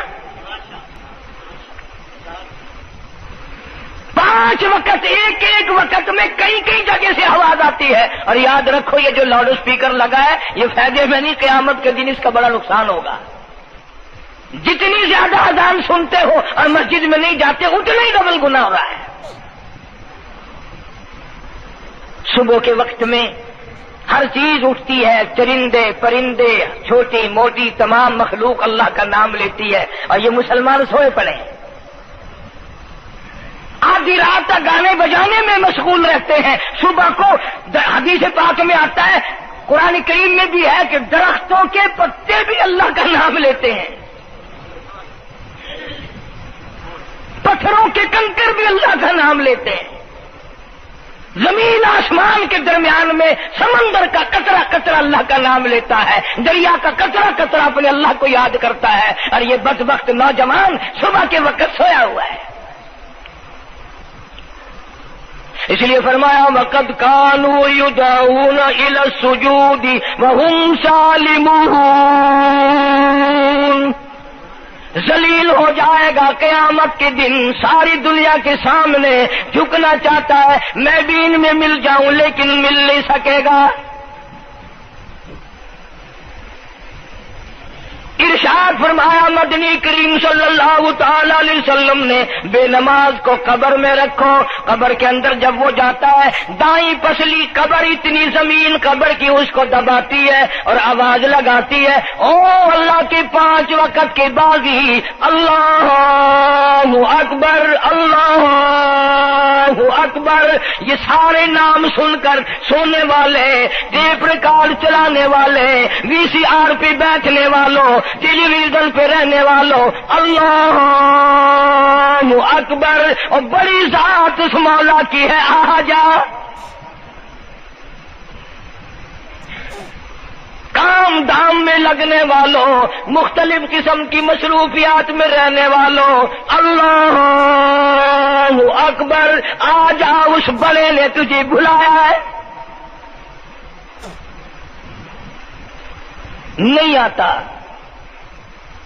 5 وقت ایک وقت میں کئی جگہ سے آواز آتی ہے، اور یاد رکھو یہ جو لاؤڈ اسپیکر لگا ہے یہ فائدے میں نہیں، قیامت کے دن اس کا بڑا نقصان ہوگا، جتنی زیادہ اذان سنتے ہو اور مسجد میں نہیں جاتے اتنا ہی ڈبل گناہ ہو رہا ہے۔ صبح کے وقت میں ہر چیز اٹھتی ہے، چرندے پرندے چھوٹی موٹی تمام مخلوق اللہ کا نام لیتی ہے، اور یہ مسلمان سوئے پڑے ہیں، آدھی رات تک گانے بجانے میں مشغول رہتے ہیں، صبح کو حدیث پاک میں آتا ہے قرآن کریم میں بھی ہے کہ درختوں کے پتے بھی اللہ کا نام لیتے ہیں، پتھروں کے کنکر بھی اللہ کا نام لیتے ہیں، زمین آسمان کے درمیان میں سمندر کا قطرہ قطرہ اللہ کا نام لیتا ہے، دریا کا قطرہ قطرہ اپنے اللہ کو یاد کرتا ہے، اور یہ بدبخت نوجوان صبح کے وقت سویا ہوا ہے۔ اس لیے فرمایا وَقَدْ كَانُوا يُدْعَوْنَ إِلَى السُّجُودِ وَهُمْ سَالِمُونَ، ذلیل ہو جائے گا قیامت کے دن، ساری دنیا کے سامنے جھکنا چاہتا ہے میں بھی ان میں مل جاؤں لیکن مل نہیں سکے گا۔ ارشاد فرمایا مدنی کریم صلی اللہ تعالی علیہ وسلم نے بے نماز کو قبر میں رکھو، قبر کے اندر جب وہ جاتا ہے دائیں پسلی قبر اتنی زمین قبر کی اس کو دباتی ہے اور آواز لگاتی ہے او اللہ کے 5 وقت کے باغی اللہ اکبر اللہ اکبر، یہ سارے نام سن کر سونے والے، ٹیپ ریکارڈ چلانے والے، وی سی آر پہ بیٹھنے والوں، ٹیلی ویژن پہ رہنے والوں اللہ اکبر، اور بڑی ذات اس مولا کی ہے آ جا، کام دام میں لگنے والوں، مختلف قسم کی مصروفیات میں رہنے والوں اللہ اکبر، آ جا اس بڑے نے تجھے بلایا ہے، نہیں آتا۔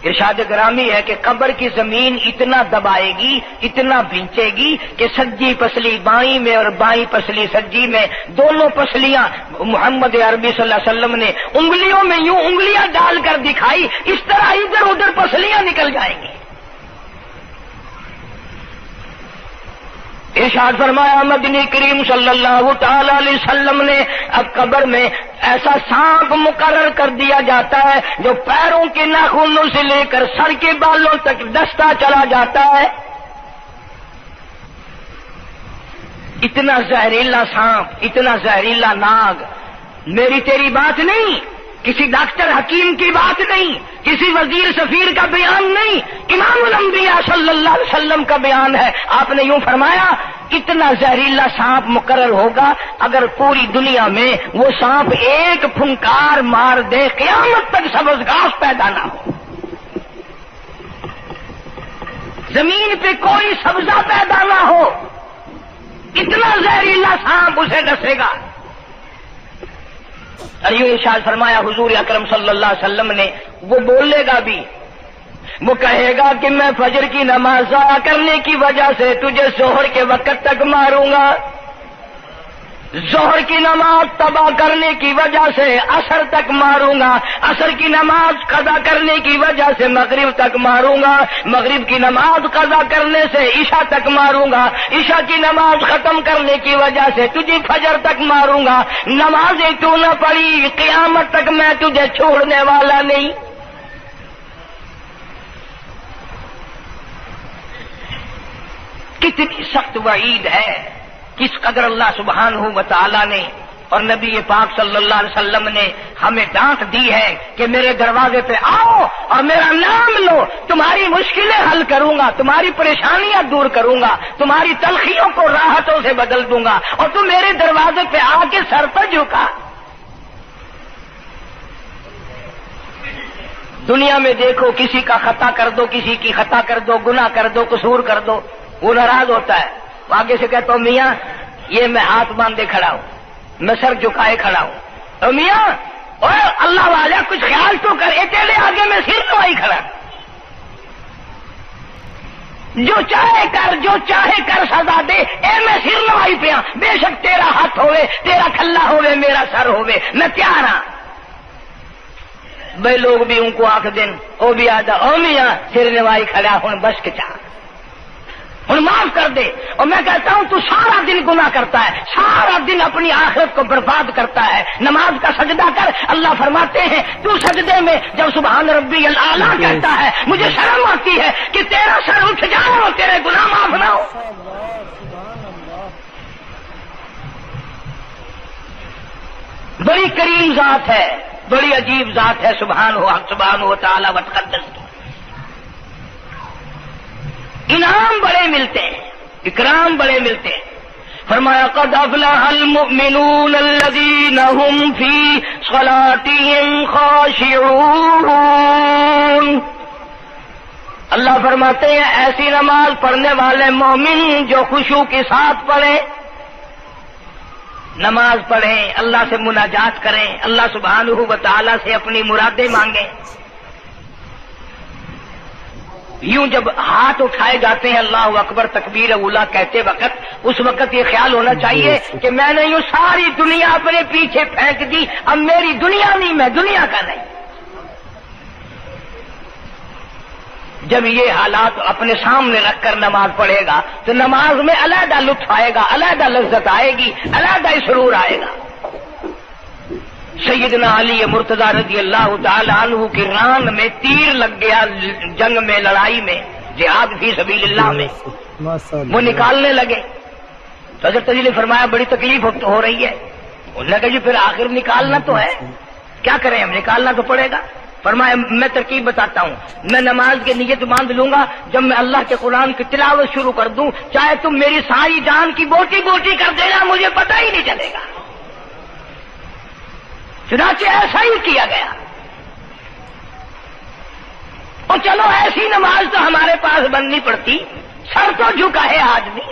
ارشاد گرامی ہے کہ قبر کی زمین اتنا دبائے گی اتنا بھینچے گی کہ سجی پسلی بائیں میں اور بائیں پسلی سجی میں دونوں پسلیاں محمد عربی صلی اللہ علیہ وسلم نے انگلیوں میں یوں انگلیاں ڈال کر دکھائی، اس طرح ادھر ادھر پسلیاں نکل جائیں گی۔ ارشاد فرمایا مدنی کریم صلی اللہ تعالی علیہ وسلم نے اب قبر میں ایسا سانپ مقرر کر دیا جاتا ہے جو پیروں کے ناخنوں سے لے کر سر کے بالوں تک ڈستا چلا جاتا ہے، اتنا زہریلا سانپ، اتنا زہریلا ناگ، میری تیری بات نہیں، کسی ڈاکٹر حکیم کی بات نہیں، کسی وزیر سفیر کا بیان نہیں، امام الانبیاء صلی اللہ علیہ وسلم کا بیان ہے۔ آپ نے یوں فرمایا اتنا زہریلا سانپ مقرر ہوگا اگر پوری دنیا میں وہ سانپ ایک پھنکار مار دے قیامت تک سبز گھاس پیدا نہ ہو، زمین پہ کوئی سبزہ پیدا نہ ہو، اتنا زہریلا سانپ اسے ڈسے گا۔ اور یوں ارشاد فرمایا حضور اکرم صلی اللہ علیہ وسلم نے، وہ بولے گا بھی، وہ کہے گا کہ میں فجر کی نماز ضائع کرنے کی وجہ سے تجھے ظہر کے وقت تک ماروں گا، ظہر کی نماز تباہ کرنے کی وجہ سے عصر تک ماروں گا، عصر کی نماز قضا کرنے کی وجہ سے مغرب تک ماروں گا، مغرب کی نماز قضا کرنے سے عشاء تک ماروں گا، عشاء کی نماز ختم کرنے کی وجہ سے تجھے فجر تک ماروں گا، نمازیں تو نہ پڑھی قیامت تک میں تجھے چھوڑنے والا نہیں۔ کتنی سخت وعید ہے، کس قدر اللہ سبحانہ و تعالی نے اور نبی پاک صلی اللہ علیہ وسلم نے ہمیں ڈانٹ دی ہے کہ میرے دروازے پہ آؤ اور میرا نام لو، تمہاری مشکلیں حل کروں گا، تمہاری پریشانیاں دور کروں گا، تمہاری تلخیوں کو راحتوں سے بدل دوں گا، اور تم میرے دروازے پہ آ کے سر پر جھکا۔ دنیا میں دیکھو کسی کا خطا کر دو، کسی کی خطا کر دو، گناہ کر دو، قصور کر دو، وہ ناراض ہوتا ہے، آگے سے کہتا ہوں میاں یہ میں ہاتھ باندھے کھڑا ہوں، میں سر جھکائے کھڑا ہوں، اور میاں اور اللہ والا کچھ خیال تو کر، تیرے آگے میں سر نوائی کھڑا، جو چاہے کر، جو چاہے کر سزا دے، اے میں سر نوائی پہ ہوں، بے شک تیرا ہاتھ ہوئے، تیرا کھلا ہوئے، میرا سر ہوئے، میں تیار ہاں۔ بھائی لوگ بھی ان کو آنکھ دن وہ بھی آدھا او میاں سر نوائی کھڑا ہوں بس کے چاہ ہوں معاف کر دے، اور میں کہتا ہوں تو سارا دن گناہ کرتا ہے، سارا دن اپنی آخرت کو برباد کرتا ہے، نماز کا سجدہ کر، اللہ فرماتے ہیں تو سجدے میں جب سبحان ربی الاعلیٰ کہتا ہے مجھے شرم آتی ہے کہ تیرا سر اٹھ جاؤ اور تیرے گناہ معاف نہ ہو۔ بڑی کریم ذات ہے، بڑی عجیب ذات ہے سبحانہ و تعالی و تقدس کی، انعام بڑے ملتے ہیں، اکرام بڑے ملتے ہیں۔ فرمایا قد افلح المؤمنون الذین هم فی صلاتهم خاشعون، اللہ فرماتے ہیں ایسی نماز پڑھنے والے مومن جو خشوع کے ساتھ پڑھیں، نماز پڑھیں، اللہ سے مناجات کریں، اللہ سبحانہ و تعالی سے اپنی مرادیں مانگیں۔ یوں جب ہاتھ اٹھائے جاتے ہیں اللہ اکبر تکبیر اولا کہتے وقت، اس وقت یہ خیال ہونا چاہیے کہ میں نے یوں ساری دنیا اپنے پیچھے پھینک دی، اب میری دنیا نہیں، میں دنیا کا نہیں۔ جب یہ حالات اپنے سامنے رکھ کر نماز پڑھے گا تو نماز میں علیحدہ لطف آئے گا، علیحدہ لذت آئے گی، علیحدہ سرور آئے گا۔ سیدنا علی مرتضی رضی اللہ تعالی عنہ کی ران میں تیر لگ گیا، جنگ میں، لڑائی میں، جہاد فی سبیل اللہ میں، وہ نکالنے لگے تو حضرت علی نے فرمایا بڑی تکلیف ہو رہی ہے، انہوں نے کہا جی پھر آخر نکالنا تو ہے، کیا کریں ہم، نکالنا تو پڑے گا۔ فرمایا میں ترکیب بتاتا ہوں، میں نماز کی نیت باندھ لوں گا، جب میں اللہ کے قرآن کی تلاوت شروع کر دوں چاہے تم میری ساری جان کی بوٹی بوٹی کر دینا، مجھے پتہ ہی نہیں چلے گا۔ چنانچہ ایسا ہی کیا گیا، اور چلو ایسی نماز تو ہمارے پاس بننی پڑتی، سر تو جھکا ہے آدمی،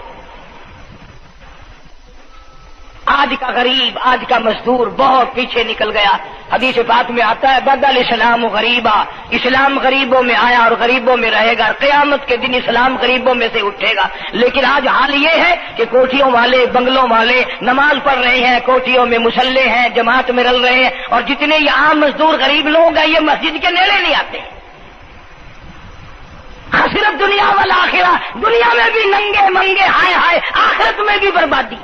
آج کا غریب، آج کا مزدور بہت پیچھے نکل گیا۔ حدیث پاک میں آتا ہے بدل اسلام غریبا، اسلام غریبوں میں آیا اور غریبوں میں رہے گا، قیامت کے دن اسلام غریبوں میں سے اٹھے گا۔ لیکن آج حال یہ ہے کہ کوٹھیوں والے، بنگلوں والے نماز پڑھ رہے ہیں، کوٹھیوں میں مصلے ہیں، جماعت میں رل رہے ہیں، اور جتنے یہ عام مزدور غریب لوگ ہیں یہ مسجد کے نیڑے نہیں آتے۔ خسرت دنیا والآخرہ، دنیا میں بھی ننگے منگے ہائے ہائے، آخرت میں بھی بربادی،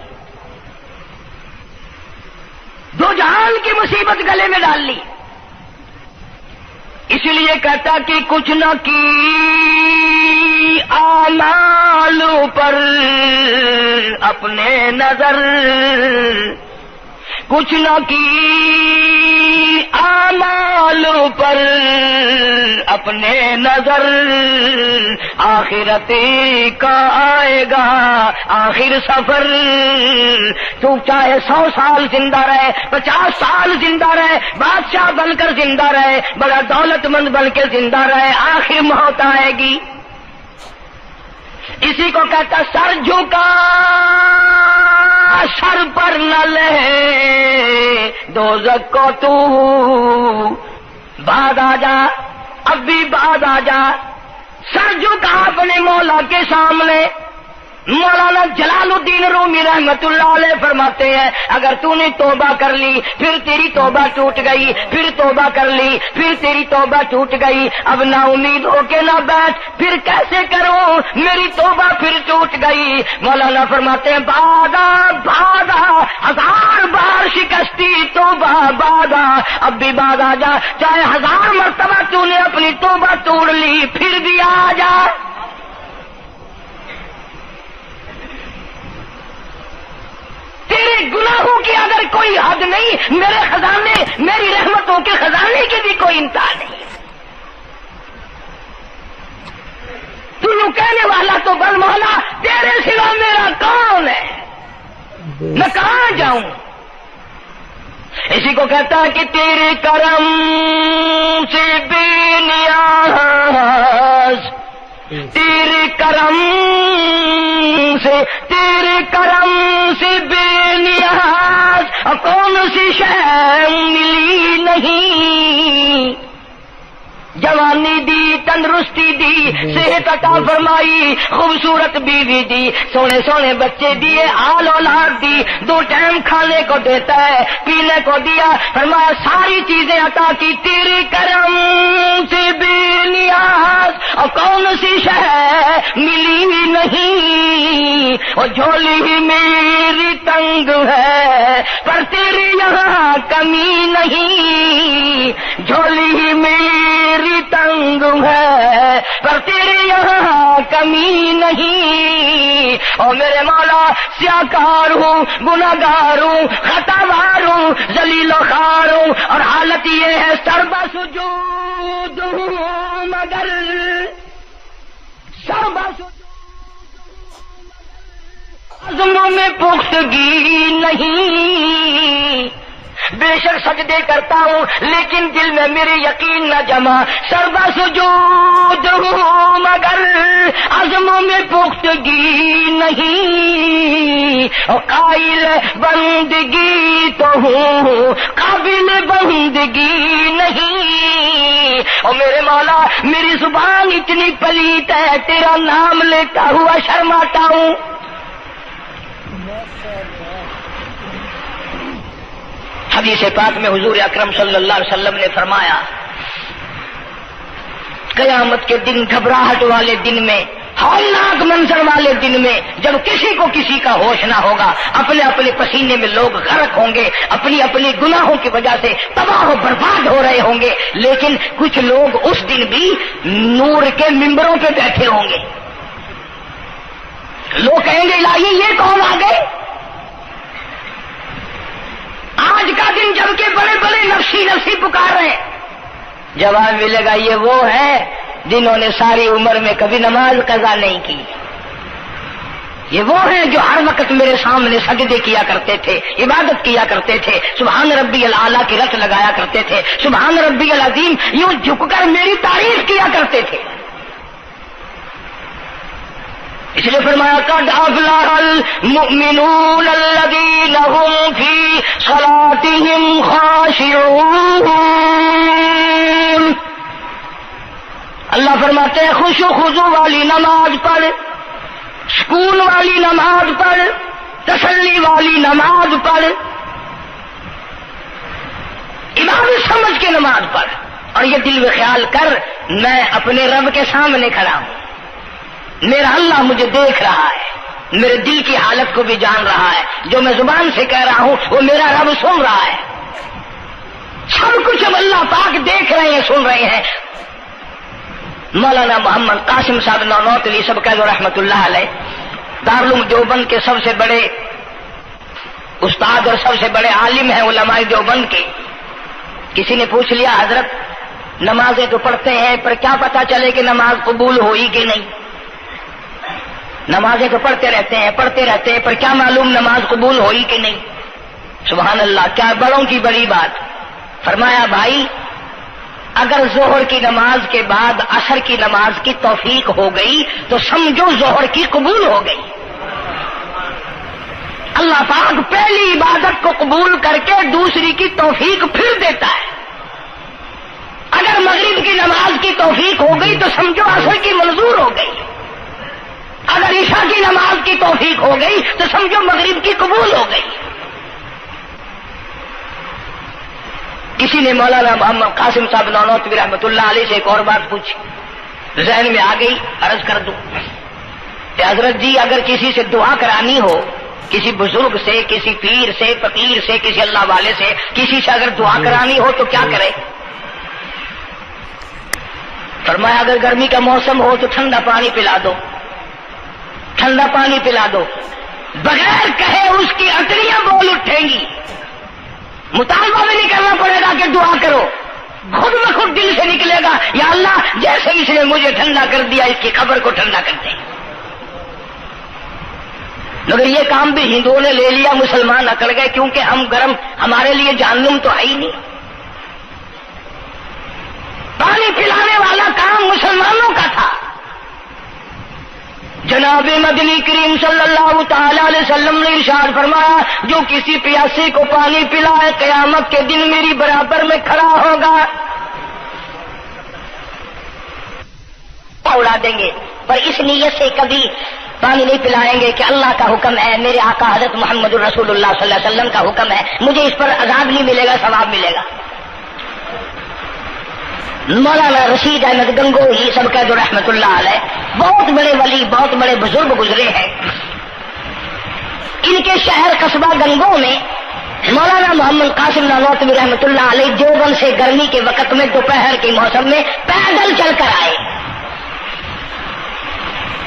دو جہان کی مصیبت گلے میں ڈال لی۔ اس لیے کہتا کہ کچھ نہ کی اعمال پر اپنے نظر، کچھ نہ کی اعمال پر اپنے نظر، آخرت کا آئے گا آخر سفر۔ تو چاہے 100 سال زندہ رہے، 50 سال زندہ رہے، بادشاہ بن کر زندہ رہے، بڑا دولت مند بن کے زندہ رہے، آخر موت آئے گی۔ اسی کو کہتا سر جھکا سر پر نہ لے دوزخ کو تو، بعد آ جا اب بھی بعد آ جا، سر جھکا اپنے مولا کے سامنے۔ مولانا جلال الدین رومی رحمت اللہ علیہ فرماتے ہیں اگر تو نے توبہ کر لی پھر تیری توبہ ٹوٹ گئی، پھر توبہ کر لی پھر تیری توبہ ٹوٹ گئی، اب نا امید ہو کے نہ بیٹھ، پھر کیسے کروں میری توبہ پھر ٹوٹ گئی۔ مولانا فرماتے ہیں بادا بادا 1000 بار شکستی توبہ بادا، اب بھی بعد آ جا، چاہے 1000 مرتبہ تو نے اپنی توبہ توڑ لی پھر بھی آ جا۔ تیرے گناہوں کی اگر کوئی حد نہیں، میرے خزانے میری رحمتوں کے خزانے کی بھی کوئی انتہا نہیں۔ تو یوں کہنے والا تو بل مولا تیرے سوا میرا کون ہے، میں کہاں جاؤں؟ اسی کو کہتا ہے کہ تیرے کرم سے بے نیاز، تیرے کرم سے بے نیاز، کون سی شے ملی نہیں، جوانی دی تندرستی دی صحت عطا فرمائی، خوبصورت بیوی دی، سونے سونے بچے دیے، آل اولاد دی، 2 ٹائم کھانے کو دیتا ہے، پینے کو دیا، فرمایا ساری چیزیں عطا کی، تیرے کرم سے بے نیاز، اور کون سی شے ملی نہیں، اور جھولی ہی میری تنگ ہے پر تیرے یہاں کمی نہیں، جھولی ہی میری تنگ ہے پر تیرے یہاں کمی نہیں۔ اور میرے مولا سیاکار ہوں، گناہگار ہوں، خطاوار ہوں، ذلیل و خوار ہوں، اور حالت یہ ہے سربا سجود ہوں مگر سربا عزموں میں پختگی نہیں، بے شک سجدے کرتا ہوں لیکن دل میں میرے یقین نہ جمع، سربا سجود ہوں مگر عزموں میں پختگی نہیں، اور قائل بندگی تو ہوں قابل بندگی نہیں۔ اور میرے مولا میری زبان اتنی پلیت ہے تیرا نام لیتا ہوا شرماتا ہوں۔ حدیث پاک میں حضور اکرم صلی اللہ علیہ وسلم نے فرمایا قیامت کے دن، گھبراہٹ والے دن میں، ہولناک منظر والے دن میں، جب کسی کو کسی کا ہوش نہ ہوگا، اپنے اپنے پسینے میں لوگ غرق ہوں گے، اپنی اپنی گناہوں کی وجہ سے تباہ و برباد ہو رہے ہوں گے، لیکن کچھ لوگ اس دن بھی نور کے ممبروں پہ بیٹھے ہوں گے، لوگ کہیں گے الہی یہ کون آ گئے؟ آج کا دن جب کہ بڑے بڑے نفسی نفسی پکار رہے ہیں، جواب ملے گا یہ وہ ہے جنہوں نے ساری عمر میں کبھی نماز قضا نہیں کی، یہ وہ ہیں جو ہر وقت میرے سامنے سجدے کیا کرتے تھے، عبادت کیا کرتے تھے، سبحان ربی الاعلیٰ کی رٹ لگایا کرتے تھے، سبحان ربی العظیم یوں جھک کر میری تعریف کیا کرتے تھے۔ اس لیے فرمایا قد افلح المؤمنون الذین هم فی صلاتهم خاشعون، اللہ فرماتے ہیں خوش و خضوع والی نماز پڑھ، سکون والی نماز پڑھ، تسلی والی نماز پڑھ، عبادت سمجھ کے نماز پڑھ، اور یہ دل میں خیال کر میں اپنے رب کے سامنے کھڑا ہوں، میرا اللہ مجھے دیکھ رہا ہے، میرے دل کی حالت کو بھی جان رہا ہے، جو میں زبان سے کہہ رہا ہوں وہ میرا رب سن رہا ہے، سب کچھ اب اللہ پاک دیکھ رہے ہیں، سن رہے ہیں۔ مولانا محمد قاسم صاحب نانوتوی سب کہہ دو رحمت اللہ علیہ، دارالعلوم دیوبند کے سب سے بڑے استاد اور سب سے بڑے عالم ہیں علماء دیوبند کے، کسی نے پوچھ لیا حضرت نمازیں تو پڑھتے ہیں پر کیا پتا چلے کہ نماز قبول ہوئی کہ نہیں؟ نمازیں تو پڑھتے رہتے ہیں پر کیا معلوم نماز قبول ہوئی کہ نہیں؟ سبحان اللہ، کیا بڑوں کی بڑی بات۔ فرمایا بھائی اگر ظہر کی نماز کے بعد عصر کی نماز کی توفیق ہو گئی تو سمجھو ظہر کی قبول ہو گئی۔ اللہ پاک پہلی عبادت کو قبول کر کے دوسری کی توفیق پھر دیتا ہے۔ اگر مغرب کی نماز کی توفیق ہو گئی تو سمجھو عصر کی منظور ہو گئی، اگر عشاء کی نماز کی توفیق ہو گئی تو سمجھو مغرب کی قبول ہو گئی۔ کسی نے مولانا محمد قاسم صاحب نانوتوی رحمۃ اللہ علیہ سے ایک اور بات پوچھی، ذہن میں آ گئی، عرض کر دوں کہ حضرت جی اگر کسی سے دعا کرانی ہو، کسی بزرگ سے، کسی پیر سے، فقیر سے، کسی اللہ والے سے، کسی سے اگر دعا کرانی ہو تو کیا کرے؟ فرمایا اگر گرمی کا موسم ہو تو ٹھنڈا پانی پلا دو، ٹھنڈا پانی پلا دو، بغیر کہے اس کی اٹریاں بول اٹھیں گی، مطالبہ بھی نہیں کرنا پڑے گا کہ دعا کرو، خود بخود دل سے نکلے گا یا اللہ جیسے اس نے مجھے ٹھنڈا کر دیا اس کی قبر کو ٹھنڈا کر دیں۔ مگر یہ کام بھی ہندوؤں نے لے لیا، مسلمان اکڑ گئے کیونکہ ہم گرم، ہمارے لیے جہنم تو ہے ہی نہیں۔ پانی پلانے والا کام مسلمانوں کا تھا۔ جناب مدنی کریم صلی اللہ تعالی علیہ وسلم نے ارشاد فرمایا جو کسی پیاسے کو پانی پلائے قیامت کے دن میری برابر میں کھڑا ہوگا، اڑا دیں گے، پر اس نیت سے کبھی پانی نہیں پلائیں گے کہ اللہ کا حکم ہے، میرے آقا حضرت محمد الرسول اللہ صلی اللہ علیہ وسلم کا حکم ہے، مجھے اس پر عذاب نہیں ملے گا، ثواب ملے گا۔ مولانا رشید احمد گنگوہی سب کا جو رحمت اللہ علیہ، بہت بڑے ولی، بہت بڑے بزرگ گزرے ہیں۔ ان کے شہر قصبہ گنگو میں مولانا محمد قاسم نانوتوی رحمت اللہ علیہ دیوبند سے گرمی کے وقت میں دوپہر کے موسم میں پیدل چل کر آئے۔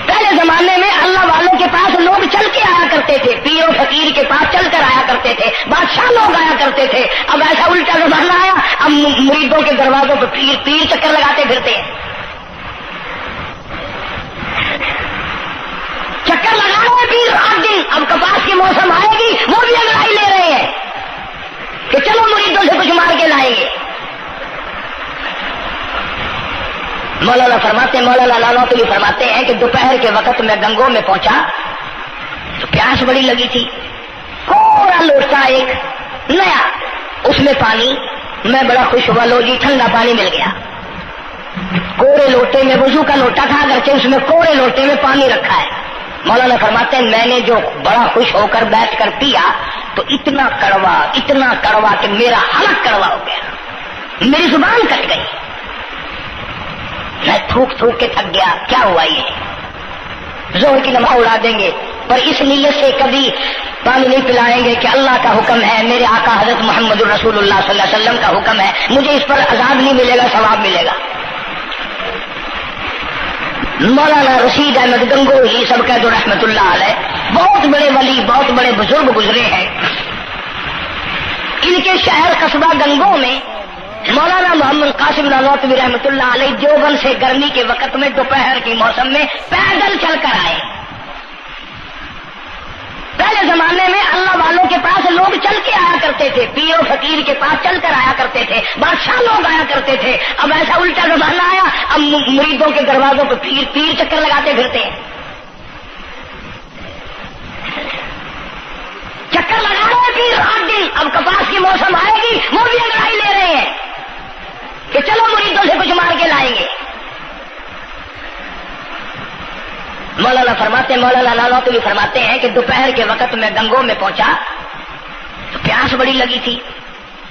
پہلے زمانے میں اللہ والوں کے پاس لوگ چل کے آیا کرتے تھے، پیر و فقیر کے پاس چل کر آیا کرتے تھے، بادشاہ لوگ آیا کرتے تھے۔ اب ایسا الٹا زمانہ آیا، اب مریدوں کے دروازوں پہ پیر چکر لگاتے پھرتے ہیں، چکر لگا رہے ہیں پیر رات دن۔ اب کپاس کی موسم آئے گی وہ بھی انگڑائی لے رہے ہیں کہ چلو مریدوں سے کچھ مار کے لائیں گے۔ مولانا نانوتوی فرماتے ہیں کہ دوپہر کے وقت میں گنگو میں پہنچا تو پیاس بڑی لگی تھی، تھوڑا لوٹا ایک نیا، اس میں پانی، میں بڑا خوش ہوا، لو جی ٹھنڈا پانی مل گیا۔ کوڑے لوٹے میں، وضو کا لوٹا تھا اگرچہ اس میں کوڑے لوٹے میں پانی رکھا ہے۔ مولانا فرماتے ہیں میں نے جو بڑا خوش ہو کر بیٹھ کر پیا تو اتنا کڑوا کہ میرا حلق کڑوا ہو گیا، میری زبان کٹ گئی، میں تھوک کے تھک گیا۔ کیا ہوا یہ؟ زہر کی نماز اڑا دیں گے، پر اس نیت سے کبھی پانی نہیں پلائیں گے کہ اللہ کا حکم ہے، میرے آقا حضرت محمد الرسول اللہ صلی اللہ علیہ وسلم کا حکم ہے، مجھے اس پر عذاب نہیں ملے گا، ثواب ملے گا۔ مولانا رشید احمد گنگوہی سب کا جو رحمت اللہ علیہ، بہت بڑے ولی، بہت بڑے بزرگ گزرے ہیں۔ ان کے شہر قصبہ گنگو میں مولانا محمد قاسم نانوتوی رحمت اللہ علیہ دیوبند سے گرمی کے وقت میں دوپہر کے موسم میں پیدل چل کر آئے۔ پہلے زمانے میں اللہ والوں کے پاس لوگ چل کے آیا کرتے تھے، پیر و فقیر کے پاس چل کر آیا کرتے تھے، بادشاہ لوگ آیا کرتے تھے۔ اب ایسا الٹا زمانہ آیا، اب مریدوں کے دروازوں پہ پیر چکر لگاتے پھرتے ہیں، چکر لگا رہے ہیں پیر رات دن۔ اب کپاس کی موسم آئے گی وہ بھی انگڑائی لے رہے ہیں کہ چلو مریدوں سے کچھ مار کے لائیں گے۔ مولانا نانوتوی فرماتے ہیں کہ دوپہر کے وقت میں گنگو میں پہنچا تو پیاس بڑی لگی تھی،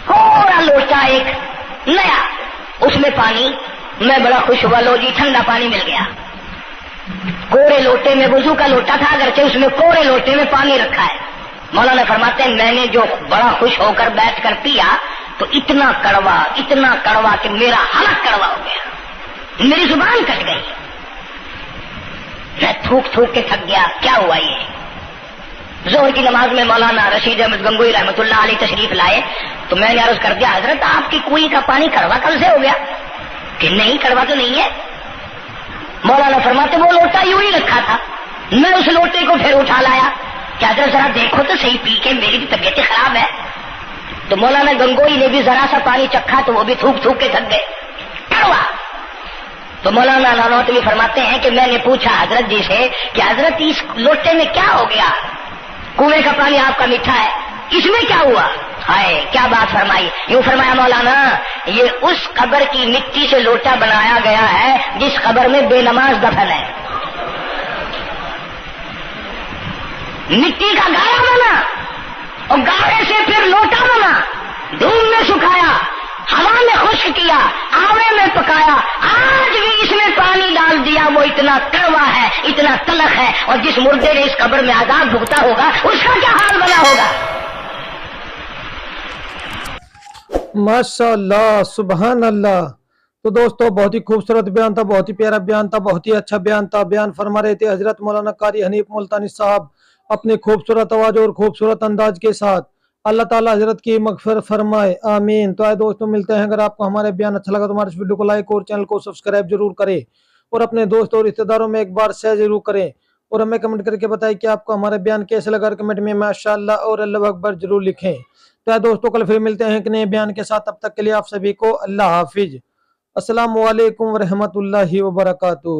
تھوڑا لوٹا ایک نیا، اس میں پانی، میں بڑا خوش ہوا، لو جی ٹھنڈا پانی مل گیا۔ کوڑے لوٹے میں، وضو کا لوٹا تھا اگرچہ اس میں کوڑے لوٹے میں پانی رکھا ہے۔ مولانا فرماتے ہیں میں نے جو بڑا خوش ہو کر بیٹھ کر پیا تو اتنا کڑوا کہ میرا حلق کڑوا ہو گیا، میری زبان کٹ گئی، میں تھوک کے تھک گیا۔ کیا ہوا یہ؟ ظہر کی نماز میں مولانا رشید احمد گنگوئی رحمت اللہ علیہ تشریف لائے تو میں نے عرض کر دیا حضرت آپ کی کنویں کا پانی کڑوا کل سے ہو گیا؟ کہ نہیں کڑوا تو نہیں ہے۔ مولانا فرماتے وہ لوٹا یوں ہی رکھا تھا، میں اس لوٹے کو پھر اٹھا لایا کہ حضرت ذرا دیکھو تو صحیح پی کے، میری بھی طبیعت خراب ہے۔ تو مولانا گنگوئی نے بھی ذرا سا پانی چکھا تو وہ بھی تھوک تھوک کے تھک گئے، کڑوا۔ تو مولانا نانوتوی فرماتے ہیں کہ میں نے پوچھا حضرت جی سے کہ حضرت اس لوٹے میں کیا ہو گیا؟ کنویں کا پانی آپ کا میٹھا ہے، اس میں کیا ہوا؟ ہائے کیا بات فرمائی! یوں فرمایا مولانا یہ اس قبر کی مٹی سے لوٹا بنایا گیا ہے جس قبر میں بے نماز دفن ہے۔ مٹی کا گاڑا بنا اور گاڑے سے پھر لوٹا بنا، دھوپ میں سکھایا، ہوا میں خشک کیا، آوے میں پکایا، آج بھی اس میں پانی ڈال دیا، وہ اتنا کڑوا ہے، اتنا تلخ ہے، اور جس مردے نے اس قبر میں عذاب بھگتا ہوگا اس کا کیا حال بنا ہوگا؟ ماشاء اللہ، سبحان اللہ۔ تو دوستو بہت ہی خوبصورت بیان تھا، بہت ہی پیارا بیان تھا، بہت ہی اچھا بیان تھا۔ بیان فرما رہے تھے حضرت مولانا قاری حنیف ملتانی صاحب اپنے خوبصورت آواز اور خوبصورت انداز کے ساتھ۔ اللہ تعالیٰ حضرت کی مغفرت فرمائے، آمین۔ تو آئے دوستوں ملتے ہیں، اگر آپ کو ہمارے بیان اچھا لگا تو ہمارے اس ویڈیو کو لائک اور چینل کو سبسکرائب ضرور کریں، اور اپنے دوستوں اور رشتہ داروں میں ایک بار شیئر ضرور کریں، اور ہمیں کمنٹ کر کے بتائیں کہ آپ کو ہمارے بیان کیسے لگا۔ کمنٹ میں ماشاءاللہ اور اللہ اکبر ضرور لکھیں۔ تو دوستوں کل پھر ملتے ہیں ایک نئے بیان کے ساتھ، تب تک کے لیے آپ سبھی کو اللہ حافظ۔ السلام علیکم ورحمۃ اللہ وبرکاتہ۔